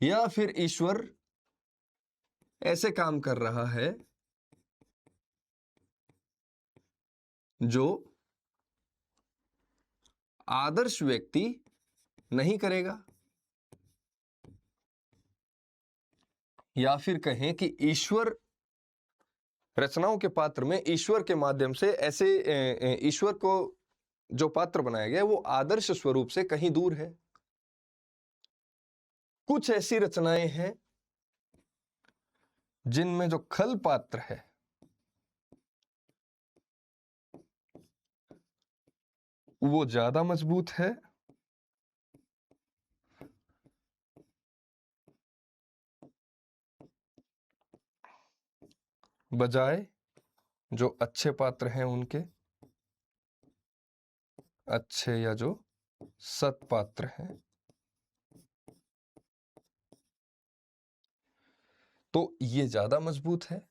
या फिर ईश्वर ऐसे काम कर रहा है जो आदर्श व्यक्ति नहीं करेगा, या फिर कहें कि ईश्वर रचनाओं के पात्र में ईश्वर के माध्यम से ऐसे ईश्वर को जो पात्र बनाया गया है वो आदर्श स्वरूप से कहीं दूर है। कुछ ऐसी रचनाएं हैं जिनमें जो खल पात्र है वो ज्यादा मजबूत है बजाय जो अच्छे पात्र हैं उनके, अच्छे या जो सत पात्र हैं। तो ये ज्यादा मजबूत है,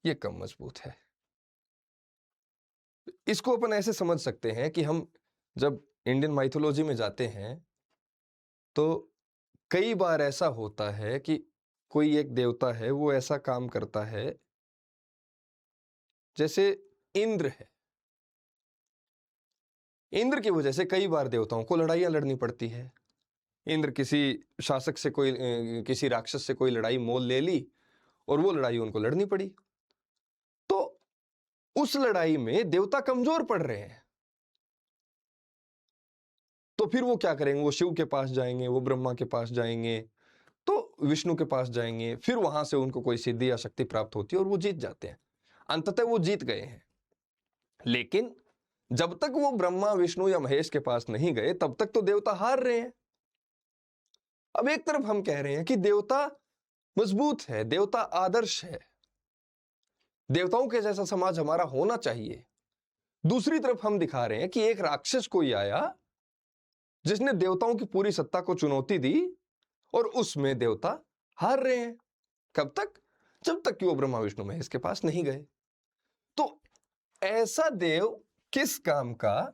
ये कम मजबूत है। इसको अपन ऐसे समझ सकते हैं कि हम जब इंडियन माइथोलॉजी में जाते हैं तो कई बार ऐसा होता है कि कोई एक देवता है, वो ऐसा काम करता है, जैसे इंद्र है। इंद्र की वजह से कई बार देवताओं को लड़ाइयां लड़नी पड़ती है। इंद्र किसी शासक से किसी राक्षस से कोई लड़ाई मोल ले ली और वो लड़ाई उनको लड़नी पड़ी। तो उस लड़ाई में देवता कमजोर पड़ रहे हैं, तो फिर वो क्या करेंगे? वो शिव के पास जाएंगे, वो ब्रह्मा के पास जाएंगे, तो विष्णु के पास जाएंगे, फिर वहां से उनको कोई सिद्धि या शक्ति प्राप्त होती है और वो जीत जाते हैं। अंततः वो जीत गए हैं। लेकिन जब तक वो ब्रह्मा विष्णु या महेश के पास नहीं गए तब तक तो देवता हार रहे हैं। अब एक तरफ हम कह रहे हैं कि देवता मजबूत है, देवता आदर्श है, देवताओं के जैसा समाज हमारा होना चाहिए। दूसरी तरफ हम दिखा रहे हैं कि एक राक्षस कोई आया जिसने देवताओं की पूरी सत्ता को चुनौती दी और उसमें देवता हार रहे हैं। कब तक? जब तक कि वो ब्रह्मा विष्णु महेश के पास नहीं गए। तो ऐसा देव किस काम का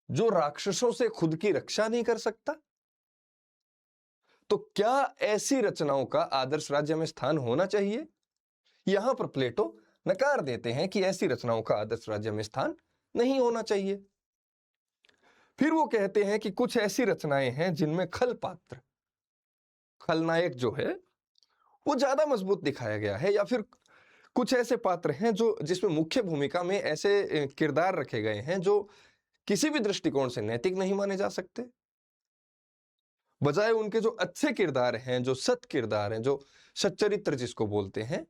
जो राक्षसों से खुद की रक्षा नहीं कर सकता? तो क्या ऐसी रचनाओं का आदर्श राज्य में स्थान होना चाहिए? यहां पर प्लेटो नकार देते हैं कि ऐसी रचनाओं का आदर्श राज्य में स्थान नहीं होना चाहिए। फिर वो कहते हैं कि कुछ ऐसी रचनाएं हैं जिनमें खल पात्र, खलनायक जो है वो ज्यादा मजबूत दिखाया गया है, या फिर कुछ ऐसे पात्र हैं जो जिसमें मुख्य भूमिका में ऐसे किरदार रखे गए हैं जो किसी भी दृष्टिकोण से नैतिक नहीं माने जा सकते। बजाय उनके जो अच्छे किरदार हैं, जो सत किरदार हैं, जो सच्चरित्र जिसको बोलते हैं,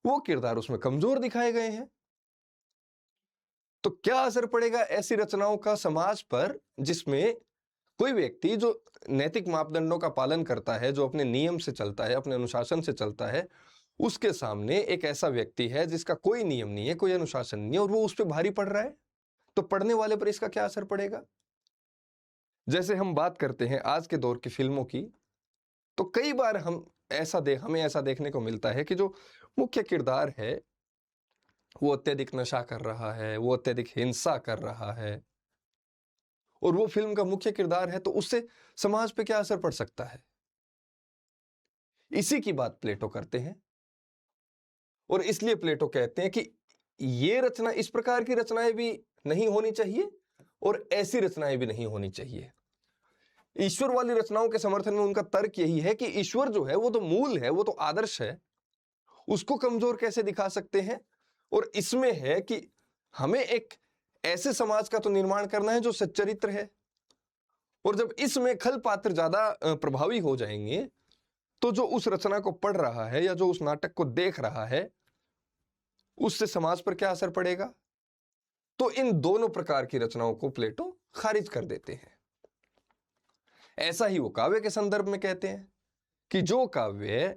वो किरदार उसमें कमजोर दिखाए गए हैं। तो क्या असर पड़ेगा ऐसी रचनाओं का समाज पर, जिसमें कोई व्यक्ति जो नैतिक मापदंडों का पालन करता है, जो अपने नियम से चलता है, अपने अनुशासन से चलता है, उसके सामने एक ऐसा व्यक्ति है जिसका कोई नियम नहीं है, कोई अनुशासन नहीं है, और वो उस पर भारी पड़ रहा है। तो पढ़ने वाले पर इसका क्या असर पड़ेगा? जैसे हम बात करते हैं आज के दौर की फिल्मों की, तो कई बार हमें ऐसा देखने को मिलता है कि जो मुख्य किरदार है वो अत्यधिक नशा कर रहा है, वो अत्यधिक हिंसा कर रहा है, और वो फिल्म का मुख्य किरदार है, तो उससे समाज पे क्या असर पड़ सकता है? इसी की बात प्लेटो करते हैं, और इसलिए प्लेटो कहते हैं कि ये रचना, इस प्रकार की रचनाएं भी नहीं होनी चाहिए और ऐसी रचनाएं भी नहीं होनी चाहिए। ईश्वर वाली रचनाओं के समर्थन में उनका तर्क यही है कि ईश्वर जो है वो तो मूल है, वो तो आदर्श है, उसको कमजोर कैसे दिखा सकते हैं? और इसमें है कि हमें एक ऐसे समाज का तो निर्माण करना है जो सच्चरित्र है, और जब इसमें खल पात्र ज्यादा प्रभावी हो जाएंगे, तो जो उस रचना को पढ़ रहा है या जो उस नाटक को देख रहा है, उससे समाज पर क्या असर पड़ेगा? तो इन दोनों प्रकार की रचनाओं को प्लेटो खारिज कर देते हैं। ऐसा ही वो काव्य के संदर्भ में कहते हैं कि जो काव्य,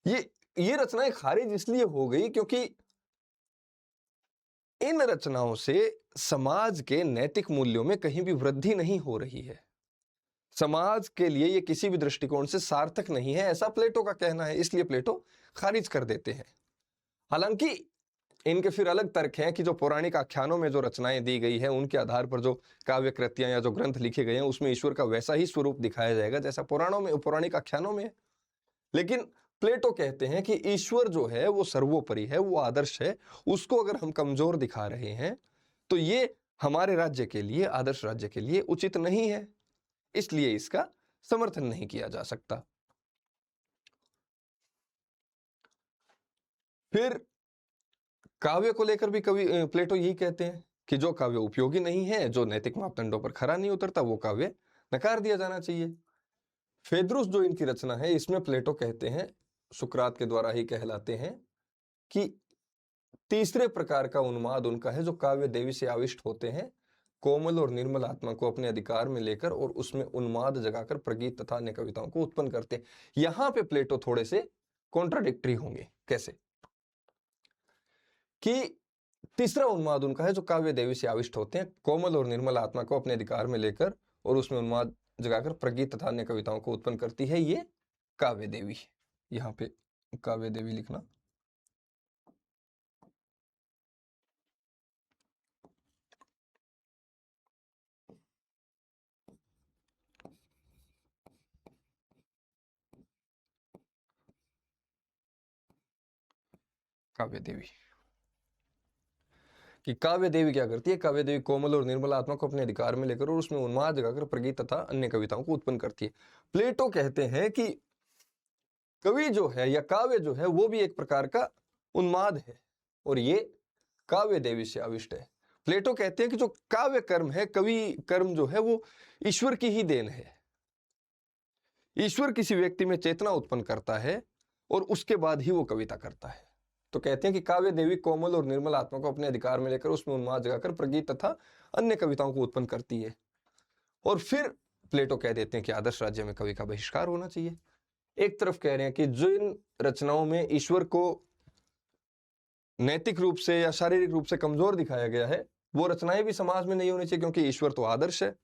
ये रचनाएं खारिज इसलिए हो गई क्योंकि इन रचनाओं से समाज के नैतिक मूल्यों में कहीं भी वृद्धि नहीं हो रही है। समाज के लिए ये किसी भी दृष्टिकोण से सार्थक नहीं है, ऐसा प्लेटो का कहना है, इसलिए प्लेटो खारिज कर देते हैं। हालांकि इनके फिर अलग तर्क हैं कि जो पौराणिक आख्यानों में जो रचनाएं दी गई है, उनके आधार पर जो काव्य कृतियां या जो ग्रंथ लिखे गए हैं, उसमें ईश्वर का वैसा ही स्वरूप दिखाया जाएगा जैसा पौराणिक आख्यानों में है। लेकिन प्लेटो कहते हैं कि ईश्वर जो है वो सर्वोपरि है, वो आदर्श है, उसको अगर हम कमजोर दिखा रहे हैं तो ये हमारे राज्य के लिए, आदर्श राज्य के लिए उचित नहीं है, इसलिए इसका समर्थन नहीं किया जा सकता। फिर काव्य को लेकर भी कवि प्लेटो यही कहते हैं कि जो काव्य उपयोगी नहीं है, जो नैतिक मापदंडों पर खरा नहीं उतरता, वो काव्य नकार दिया जाना चाहिए। फेदरुस जो इनकी रचना है, इसमें प्लेटो कहते हैं, सुकरात के द्वारा ही कहलाते हैं, कि तीसरे प्रकार का उन्माद उनका है जो काव्य देवी से आविष्ट होते हैं, कोमल और निर्मल आत्मा को अपने अधिकार में लेकर और उसमें उन्माद जगाकर प्रगीत तथा अन्य कविताओं को उत्पन्न करते हैं। यहां पे प्लेटो थोड़े से कॉन्ट्राडिक्टरी होंगे। कैसे? कि तीसरा उन्माद उनका है जो काव्य देवी से आविष्ट होते हैं, कोमल और निर्मल आत्मा को अपने अधिकार में लेकर और उसमें उन्माद जगाकर प्रगीत तथा अन्य कविताओं को उत्पन्न करती है, ये काव्य देवी। यहां पे काव्य देवी लिखना। काव्य देवी, कि काव्य देवी क्या करती है? काव्य देवी कोमल और निर्मल आत्मा को अपने अधिकार में लेकर और उसमें उन्माद जगाकर प्रगीत तथा अन्य कविताओं को उत्पन्न करती है। प्लेटो कहते हैं कि कवि जो है या काव्य जो है वो भी एक प्रकार का उन्माद है, और ये काव्य देवी से आविष्ट है। प्लेटो कहते हैं कि जो काव्य कर्म है, कवि कर्म जो है, वो ईश्वर की ही देन है। ईश्वर किसी व्यक्ति में चेतना उत्पन्न करता है और उसके बाद ही वो कविता करता है। तो कहते हैं कि काव्य देवी कोमल और निर्मल आत्मा को अपने अधिकार में लेकर उसमें उन्माद जगाकर प्रगीत तथा अन्य कविताओं को उत्पन्न करती है। और फिर प्लेटो कह देते हैं कि आदर्श राज्य में कवि का बहिष्कार होना चाहिए। एक तरफ कह रहे हैं कि जिन रचनाओं में ईश्वर को नैतिक रूप से या शारीरिक रूप से कमजोर दिखाया गया है, वो रचनाएं भी समाज में नहीं होनी चाहिए, क्योंकि ईश्वर तो आदर्श है।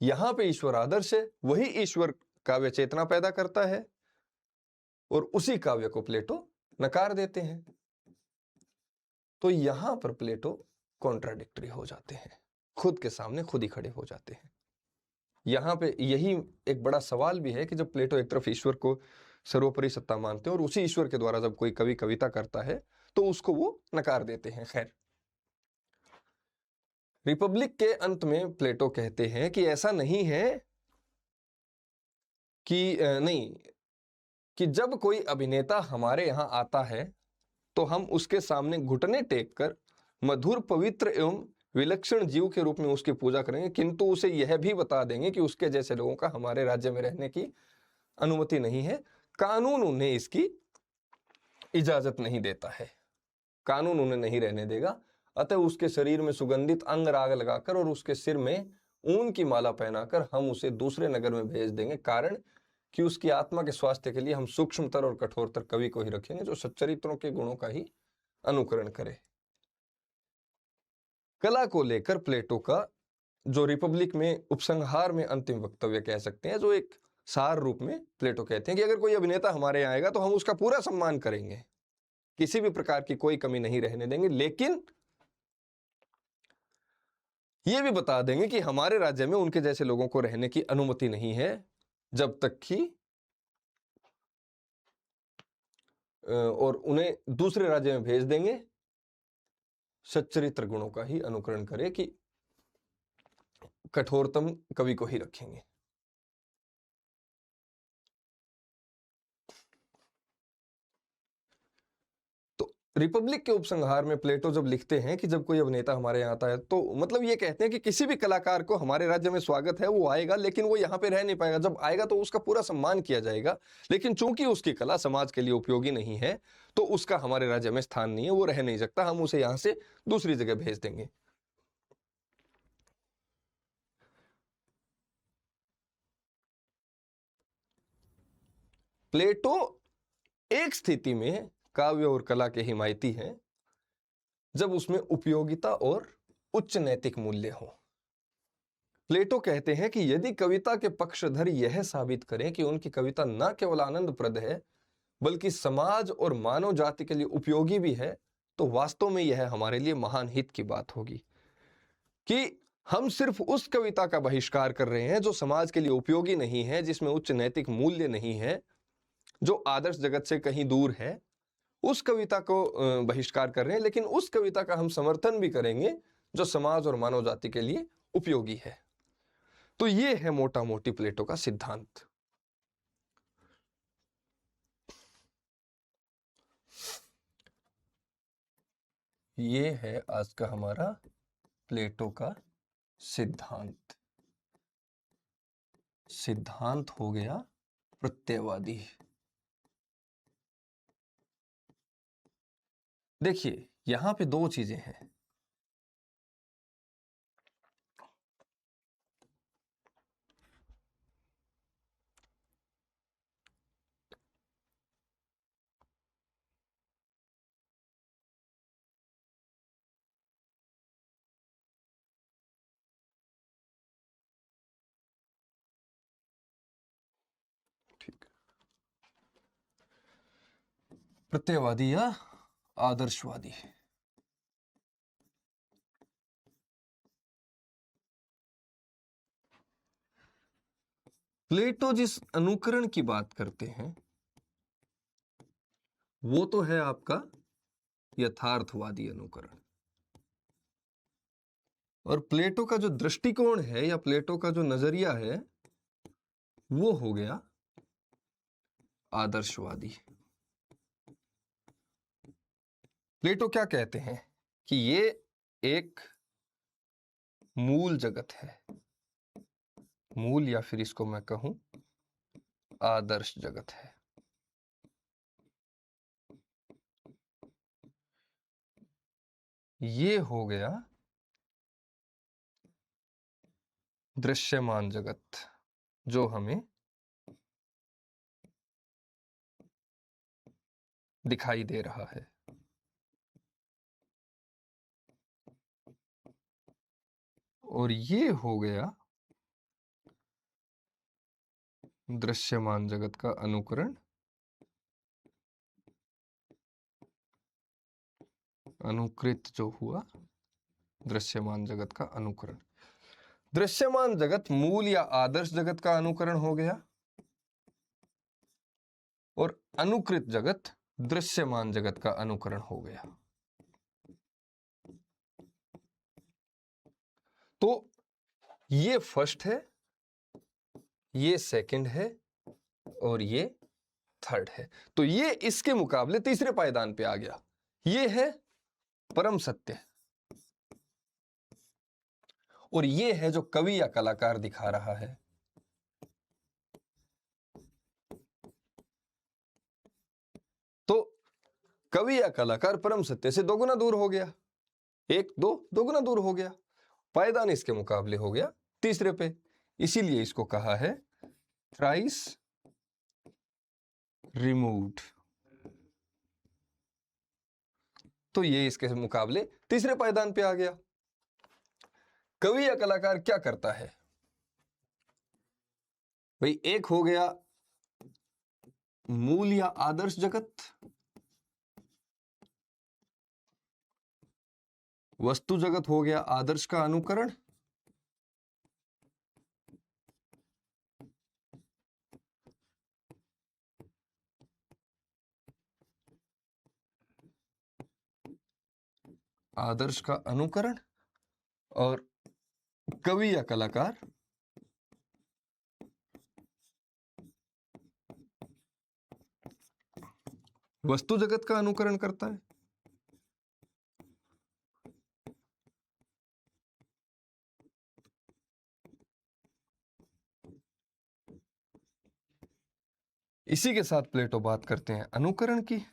यहां पे ईश्वर आदर्श है, वही ईश्वर काव्य चेतना पैदा करता है, और उसी काव्य को प्लेटो नकार देते हैं। तो यहां पर प्लेटो कॉन्ट्राडिक्टरी हो जाते हैं, खुद के सामने खुद ही खड़े हो जाते हैं। यहां पे यही एक बड़ा सवाल भी है कि जब प्लेटो एक तरफ ईश्वर को सर्वोपरि सत्ता मानते हैं और उसी ईश्वर के द्वारा जब कोई कवि कविता करता है तो उसको वो नकार देते हैं। खैर, रिपब्लिक के अंत में प्लेटो कहते हैं कि ऐसा नहीं है कि जब कोई अभिनेता हमारे यहां आता है तो हम उसके सामने घुटने टेक कर मधुर, पवित्र एवं विलक्षण जीव के रूप में उसकी पूजा करेंगे, किंतु उसे यह भी बता देंगे कि उसके जैसे लोगों का हमारे राज्य में रहने की अनुमति नहीं है। कानून उन्हें इसकी इजाजत नहीं देता है, कानून उन्हें नहीं रहने देगा। अतः उसके शरीर में सुगंधित अंग राग लगाकर और उसके सिर में ऊन की माला पहनाकर हम उसे दूसरे नगर में भेज देंगे, कारण कि उसकी आत्मा के स्वास्थ्य के लिए हम सूक्ष्मतर और कठोरतर कवि को ही रखेंगे, जो सच्चरित्रों के गुणों का ही अनुकरण करे। कला को लेकर प्लेटो का जो रिपब्लिक में उपसंहार में अंतिम वक्तव्य कह सकते हैं, जो एक सार रूप में प्लेटो कहते हैं कि अगर कोई अभिनेता हमारे यहाँ आएगा तो हम उसका पूरा सम्मान करेंगे, किसी भी प्रकार की कोई कमी नहीं रहने देंगे, लेकिन यह भी बता देंगे कि हमारे राज्य में उनके जैसे लोगों को रहने की अनुमति नहीं है, जब तक कि और उन्हें दूसरे राज्य में भेज देंगे, सच्चरित्र गुणों का ही अनुकरण करे, कि कठोरतम कवि को ही रखेंगे। तो रिपब्लिक के उपसंहार में प्लेटो जब लिखते हैं कि जब कोई अभिनेता हमारे यहाँ आता है, तो मतलब ये कहते हैं कि किसी भी कलाकार को हमारे राज्य में स्वागत है, वो आएगा, लेकिन वो यहाँ पे रह नहीं पाएगा। जब आएगा तो उसका पूरा सम्मान किया जाएगा, लेकिन चूंकि उसकी कला समाज के लिए उपयोगी नहीं है, तो उसका हमारे राज्य में स्थान नहीं है, वो रह नहीं सकता, हम उसे यहाँ से दूसरी जगह भेज देंगे। प्लेटो एक स्थिति में काव्य और कला के हिमायती हैं, जब उसमें उपयोगिता और उच्च नैतिक मूल्य हो। प्लेटो कहते हैं कि यदि कविता के पक्षधर यह साबित करें कि उनकी कविता न केवल आनंदप्रद है, बल्कि समाज और मानव जाति के लिए उपयोगी भी है, तो वास्तव में यह हमारे लिए महान हित की बात होगी कि हम सिर्फ उस कविता का बहिष्कार कर रहे हैं जो समाज के लिए उपयोगी नहीं है, जिसमें उच्च नैतिक मूल्य नहीं है, जो आदर्श जगत से कहीं दूर है, उस कविता को बहिष्कार कर रहे हैं, लेकिन उस कविता का हम समर्थन भी करेंगे जो समाज और मानव जाति के लिए उपयोगी है। तो ये है मोटा मोटी प्लेटो का सिद्धांत। ये है आज का हमारा प्लेटो का सिद्धांत। सिद्धांत हो गया प्रत्ययवादी। देखिए यहां पे दो चीजें हैं। ठीक, प्रत्ययवादी या आदर्शवादी। प्लेटो जिस अनुकरण की बात करते हैं वो तो है आपका यथार्थवादी अनुकरण, और प्लेटो का जो दृष्टिकोण है या प्लेटो का जो नजरिया है वो हो गया आदर्शवादी। प्लेटो क्या कहते हैं कि ये एक मूल जगत है, मूल या फिर इसको मैं कहूं आदर्श जगत है। ये हो गया दृश्यमान जगत जो हमें दिखाई दे रहा है। और ये हो गया दृश्यमान जगत का अनुकरण, अनुकृत जो हुआ दृश्यमान जगत का अनुकरण। दृश्यमान जगत मूल या आदर्श जगत का अनुकरण हो गया, और अनुकृत जगत दृश्यमान जगत का अनुकरण हो गया। तो ये फर्स्ट है, ये सेकंड है, और ये थर्ड है। तो ये इसके मुकाबले तीसरे पायदान पे आ गया। ये है परम सत्य। और ये है जो कवि या कलाकार दिखा रहा है। तो कवि या कलाकार परम सत्य से दोगुना दूर हो गया, एक दो दोगुना दूर हो गया, पायदान इसके मुकाबले हो गया तीसरे पे, इसीलिए इसको कहा है थ्राइस रिमूव्ड। तो ये इसके मुकाबले तीसरे पायदान पे आ गया। कवि या कलाकार क्या करता है भाई? एक हो गया मूल या आदर्श जगत, वस्तु जगत हो गया आदर्श का अनुकरण, आदर्श का अनुकरण, और कवि या कलाकार वस्तु जगत का अनुकरण करता है। इसी के साथ प्लेटो बात करते हैं अनुकरण की।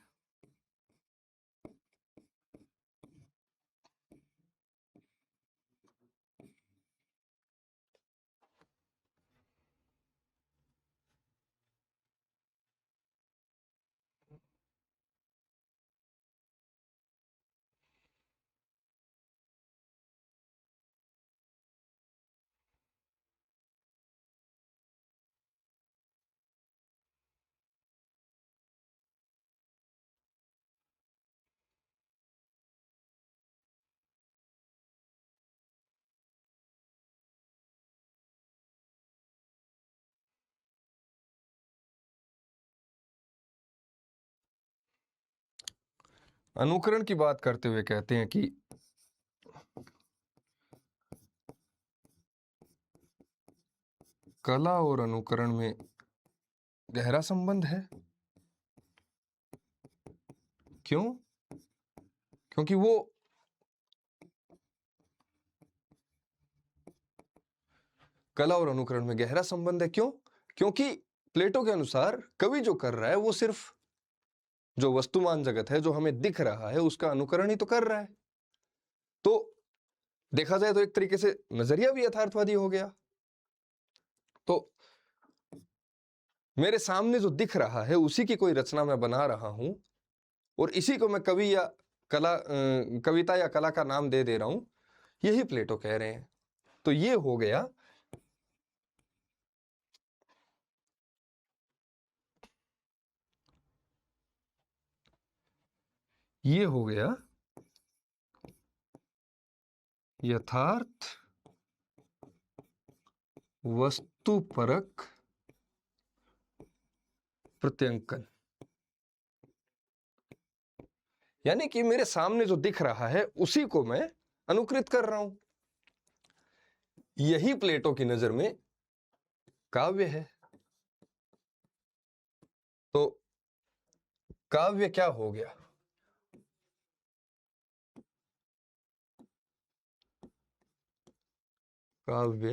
अनुकरण की बात करते हुए कहते हैं कि कला और अनुकरण में गहरा संबंध है। क्यों? क्योंकि वो कला और अनुकरण में गहरा संबंध है। क्यों? क्योंकि प्लेटो के अनुसार कवि जो कर रहा है वो सिर्फ जो वस्तुमान जगत है, जो हमें दिख रहा है, उसका अनुकरण ही तो कर रहा है। तो देखा जाए तो एक तरीके से नजरिया भी यथार्थवादी हो गया। तो मेरे सामने जो दिख रहा है उसी की कोई रचना मैं बना रहा हूं और इसी को मैं कवि या कविता या कला का नाम दे दे रहा हूं, यही प्लेटो कह रहे हैं। तो ये हो गया यथार्थ वस्तुपरक प्रत्यंकन। यानी कि मेरे सामने जो दिख रहा है उसी को मैं अनुकृत कर रहा हूं। यही प्लेटो की नजर में काव्य है। तो काव्य क्या हो गया? काव्य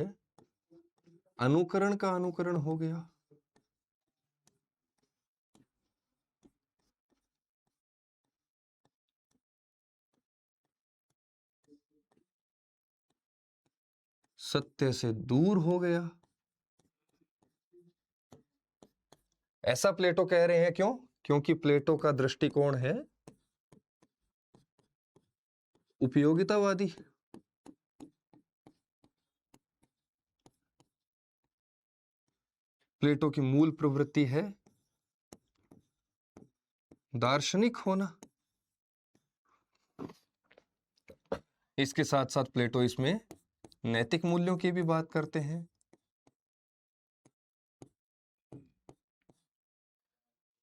अनुकरण का अनुकरण हो गया। सत्य से दूर हो गया। ऐसा प्लेटो कह रहे हैं। क्यों? क्योंकि प्लेटो का दृष्टिकोण है उपयोगितावादी। प्लेटो की मूल प्रवृत्ति है दार्शनिक होना। इसके साथ साथ प्लेटो इसमें नैतिक मूल्यों की भी बात करते हैं।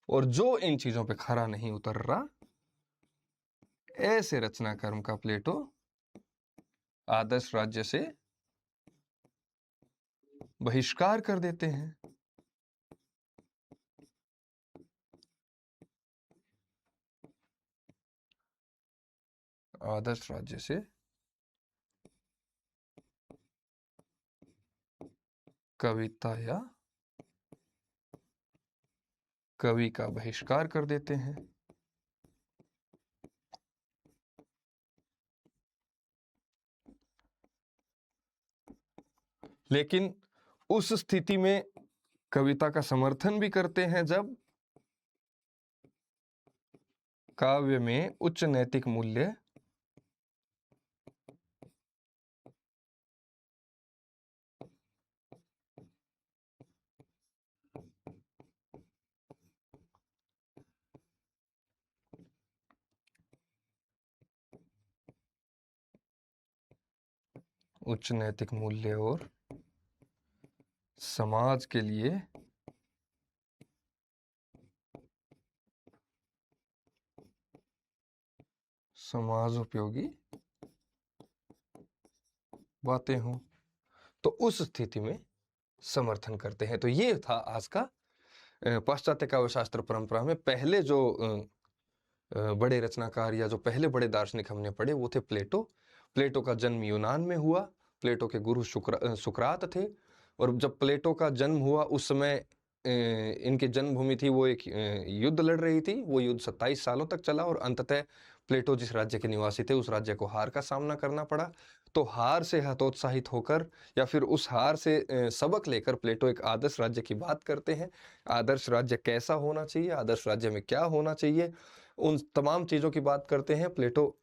और जो इन चीजों पे खरा नहीं उतर रहा, ऐसे रचना कर्म का प्लेटो आदर्श राज्य से बहिष्कार कर देते हैं। आदर्श राज्य से कविता या कवि का बहिष्कार कर देते हैं। लेकिन उस स्थिति में कविता का समर्थन भी करते हैं जब काव्य में उच्च नैतिक मूल्य उच्च नैतिक मूल्य और समाज के लिए समाज उपयोगी बातें हों, तो उस स्थिति में समर्थन करते हैं। तो ये था आज का पाश्चात्य काव्य शास्त्र परंपरा में पहले जो बड़े रचनाकार या जो पहले बड़े दार्शनिक हमने पढ़े वो थे प्लेटो। प्लेटो का जन्म यूनान में हुआ। प्लेटो के गुरु सुकरात थे। और जब प्लेटो का जन्म हुआ उस समय इनकी जन्मभूमि थी वो एक युद्ध लड़ रही थी। वो युद्ध 27 सालों तक चला और अंततः प्लेटो जिस राज्य के निवासी थे उस राज्य को हार का सामना करना पड़ा। तो हार से हतोत्साहित होकर या फिर उस हार से सबक लेकर प्लेटो एक आदर्श राज्य की बात करते हैं। आदर्श राज्य कैसा होना चाहिए, आदर्श राज्य में क्या होना चाहिए, उन तमाम चीज़ों की बात करते हैं। प्लेटो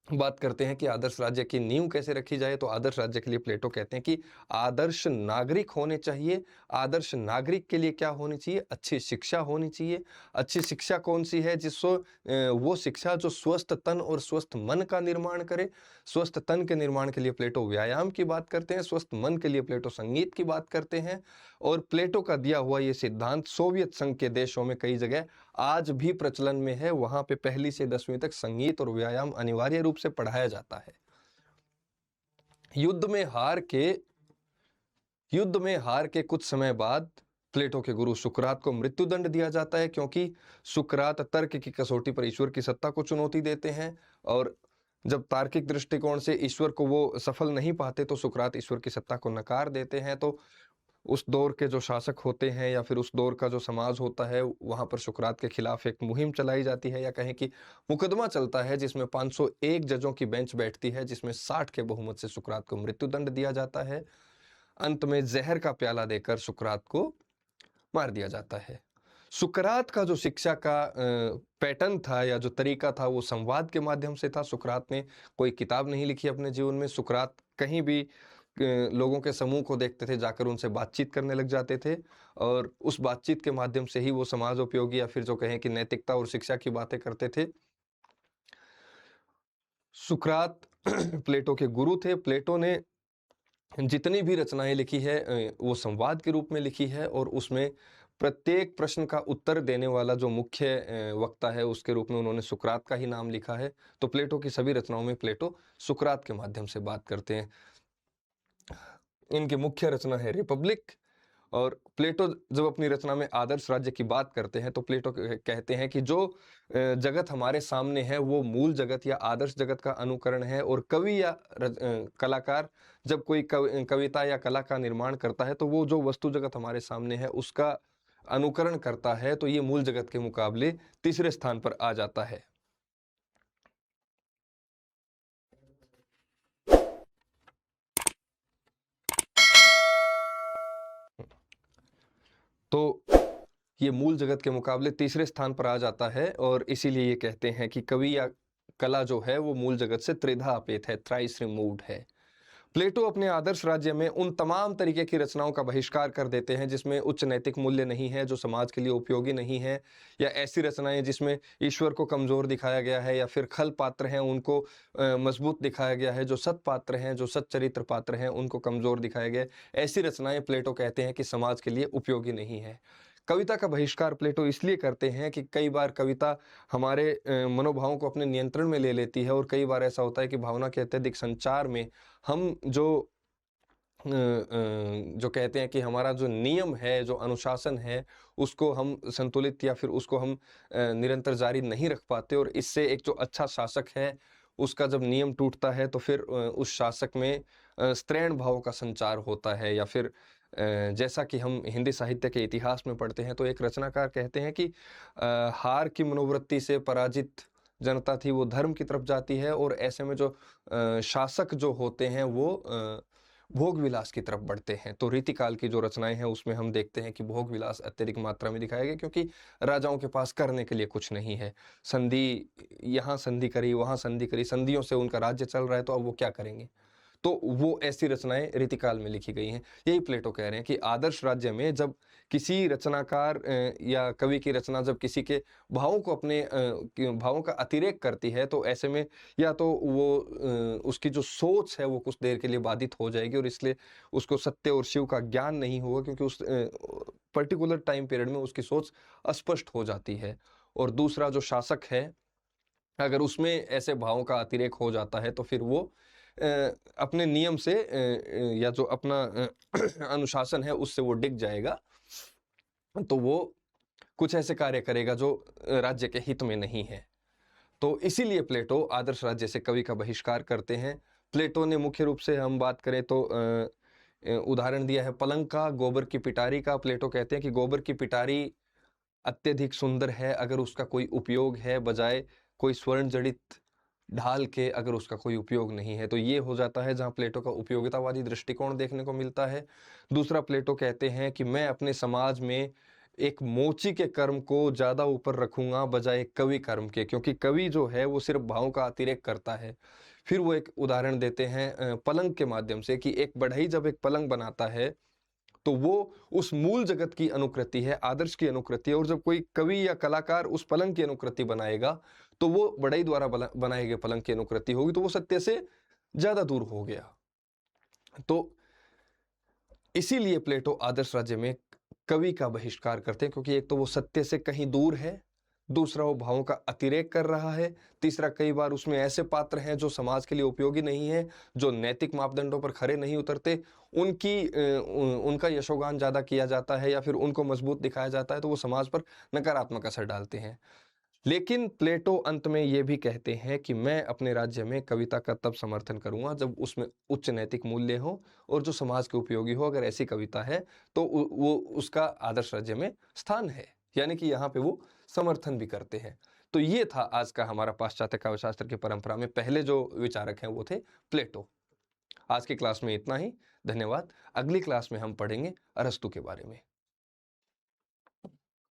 बात करते हैं कि आदर्श राज्य की नींव कैसे रखी जाए। तो आदर्श राज्य के लिए प्लेटो कहते हैं कि आदर्श नागरिक होने चाहिए। आदर्श नागरिक के लिए क्या होनी चाहिए? अच्छी शिक्षा होनी चाहिए। अच्छी शिक्षा कौन सी है? वो शिक्षा जो स्वस्थ तन और स्वस्थ मन का निर्माण करे। स्वस्थ तन के निर्माण के लिए प्लेटो व्यायाम की बात करते हैं। स्वस्थ मन के लिए प्लेटो संगीत की बात करते हैं। और प्लेटो का दिया हुआ ये सिद्धांत सोवियत संघ के देशों में कई जगह आज भी प्रचलन में है। वहां पे 1ली से 10वीं तक संगीत और व्यायाम अनिवार्य रूप से पढ़ाया जाता है। युद्ध में हार के कुछ समय बाद प्लेटो के गुरु सुकरात को मृत्युदंड दिया जाता है, क्योंकि सुकरात तर्क की कसौटी पर ईश्वर की सत्ता को चुनौती देते हैं। और जब तार्किक दृष्टिकोण से ईश्वर को वो सफल नहीं पाते तो सुकरात ईश्वर की सत्ता को नकार देते हैं। तो उस दौर के जो शासक होते हैं या फिर उस दौर का जो समाज होता है वहां पर सुकरात के खिलाफ एक मुहिम चलाई जाती है, या कहें कि मुकदमा चलता है, जिसमें 501 जजों की बेंच बैठती है, जिसमें 60 के बहुमत से सुकरात को मृत्युदंड दिया जाता है। अंत में जहर का प्याला देकर सुकरात को मार दिया जाता है। सुकरात का जो शिक्षा का पैटर्न था या जो तरीका था वो संवाद के माध्यम से था। सुकरात ने कोई किताब नहीं लिखी अपने जीवन में। सुकरात कहीं भी लोगों के समूह को देखते थे, जाकर उनसे बातचीत करने लग जाते थे और उस बातचीत के माध्यम से ही वो समाज उपयोगी या फिर जो कहें कि नैतिकता और शिक्षा की बातें करते थे। सुकरात प्लेटो के गुरु थे। प्लेटो ने जितनी भी रचनाएं लिखी है वो संवाद के रूप में लिखी है और उसमें प्रत्येक प्रश्न का उत्तर देने वाला जो मुख्य वक्ता है उसके रूप में उन्होंने सुकरात का ही नाम लिखा है। तो प्लेटो की सभी रचनाओं में प्लेटो सुकरात के माध्यम से बात करते हैं। इनकी मुख्य रचना है रिपब्लिक। और प्लेटो जब अपनी रचना में आदर्श राज्य की बात करते हैं तो प्लेटो कहते हैं कि जो जगत हमारे सामने है वो मूल जगत या आदर्श जगत का अनुकरण है। और कवि या कलाकार जब कोई कविता या कला का निर्माण करता है तो वो जो वस्तु जगत हमारे सामने है उसका अनुकरण करता है। तो ये मूल जगत के मुकाबले तीसरे स्थान पर आ जाता है। तो ये मूल जगत के मुकाबले तीसरे स्थान पर आ जाता है और इसीलिए ये कहते हैं कि कवि या कला जो है वो मूल जगत से त्रिधा अपेत है, थ्राइस रिमूव्ड है। प्लेटो अपने आदर्श राज्य में उन तमाम तरीके की रचनाओं का बहिष्कार कर देते हैं जिसमें उच्च नैतिक मूल्य नहीं है, जो समाज के लिए उपयोगी नहीं है, या ऐसी रचनाएं जिसमें ईश्वर को कमजोर दिखाया गया है या फिर खल पात्र हैं उनको मजबूत दिखाया गया है, जो सत पात्र हैं, जो सत चरित्र पात्र हैं उनको कमजोर दिखाया गया है। ऐसी रचनाएं प्लेटो कहते हैं कि समाज के लिए उपयोगी नहीं है। कविता का बहिष्कार प्लेटो इसलिए करते हैं कि कई बार कविता हमारे मनोभावों को अपने नियंत्रण में ले लेती है और कई बार ऐसा होता है कि भावना के अत्यधिक संचार में हम जो कहते हैं कि हमारा जो नियम है, जो अनुशासन है, उसको हम संतुलित या फिर उसको हम निरंतर जारी नहीं रख पाते और इससे एक जो अच्छा शासक है उसका जब नियम टूटता है तो फिर उस शासक में स्त्रैण भाव का संचार होता है या फिर जैसा कि हम हिंदी साहित्य के इतिहास में पढ़ते हैं तो एक रचनाकार कहते हैं कि हार की मनोवृत्ति से पराजित जनता थी वो धर्म की तरफ जाती है और ऐसे में जो शासक जो होते हैं वो भोग विलास की तरफ बढ़ते हैं। तो रीतिकाल की जो रचनाएं हैं उसमें हम देखते हैं कि भोग विलास अत्यधिक मात्रा में दिखाया गया, क्योंकि राजाओं के पास करने के लिए कुछ नहीं है। संधि, यहाँ संधि करी, वहाँ संधि करी, संधियों से उनका राज्य चल रहा है, तो अब वो क्या करेंगे? तो वो ऐसी रचनाएं रीतिकाल में लिखी गई हैं। यही प्लेटो कह रहे हैं कि आदर्श राज्य में जब किसी रचनाकार या कवि की रचना जब किसी के भावों को अपने भावों का अतिरेक करती है, तो ऐसे में या तो वो उसकी जो सोच है वो कुछ देर के लिए बाधित हो जाएगी और इसलिए उसको सत्य और शिव का ज्ञान नहीं होगा, क्योंकि उस पर्टिकुलर टाइम पीरियड में उसकी सोच अस्पष्ट हो जाती है। और दूसरा जो शासक है, अगर उसमें ऐसे भावों का अतिरेक हो जाता है तो फिर वो अपने नियम से या जो अपना अनुशासन है उससे वो डिग जाएगा, तो वो कुछ ऐसे कार्य करेगा जो राज्य के हित में नहीं है। तो इसीलिए प्लेटो आदर्श राज्य से कवि का बहिष्कार करते हैं। प्लेटो ने मुख्य रूप से हम बात करें तो उदाहरण दिया है पलंग का, गोबर की पिटारी का। प्लेटो कहते हैं कि गोबर की पिटारी अत्यधिक सुंदर है अगर उसका कोई उपयोग है, बजाय कोई स्वर्ण जड़ित ढाल के अगर उसका कोई उपयोग नहीं है। तो ये हो जाता है जहाँ प्लेटो का उपयोगितावादी दृष्टिकोण देखने को मिलता है। दूसरा, प्लेटो कहते हैं कि मैं अपने समाज में एक मोची के कर्म को ज़्यादा ऊपर रखूंगा बजाय कवि कर्म के, क्योंकि कवि जो है वो सिर्फ भावों का अतिरेक करता है। फिर वो एक उदाहरण देते हैं पलंग के माध्यम से कि एक बढ़ई जब एक पलंग बनाता है तो वो उस मूल जगत की अनुकृति है, आदर्श की अनुकृति है, और जब कोई कवि या कलाकार उस पलंग की अनुकृति बनाएगा तो वो बढ़ई द्वारा बनाए गए पलंग की अनुकृति होगी, तो वो सत्य से ज्यादा दूर हो गया। तो इसीलिए प्लेटो आदर्श राज्य में कवि का बहिष्कार करते हैं, क्योंकि एक तो वो सत्य से कहीं दूर है, दूसरा वो भावों का अतिरेक कर रहा है, तीसरा कई बार उसमें ऐसे पात्र हैं जो समाज के लिए उपयोगी नहीं है, जो नैतिक मापदंडों पर खरे नहीं उतरते, उनका यशोगान ज़्यादा किया जाता है या फिर उनको मजबूत दिखाया जाता है, तो वो समाज पर नकारात्मक असर डालते हैं। लेकिन प्लेटो अंत में ये भी कहते हैं कि मैं अपने राज्य में कविता का तब समर्थन करूंगा जब उसमें उच्च नैतिक मूल्य हो और जो समाज के उपयोगी हो। अगर ऐसी कविता है तो वो उसका आदर्श राज्य में स्थान है, यानी कि यहाँ पे वो समर्थन भी करते हैं। तो ये था आज का हमारा पाश्चात्य काव्यशास्त्र की परंपरा में पहले जो विचारक हैं वो थे प्लेटो। आज की क्लास में इतना ही। धन्यवाद। अगली क्लास में हम पढ़ेंगे अरस्तु के बारे में।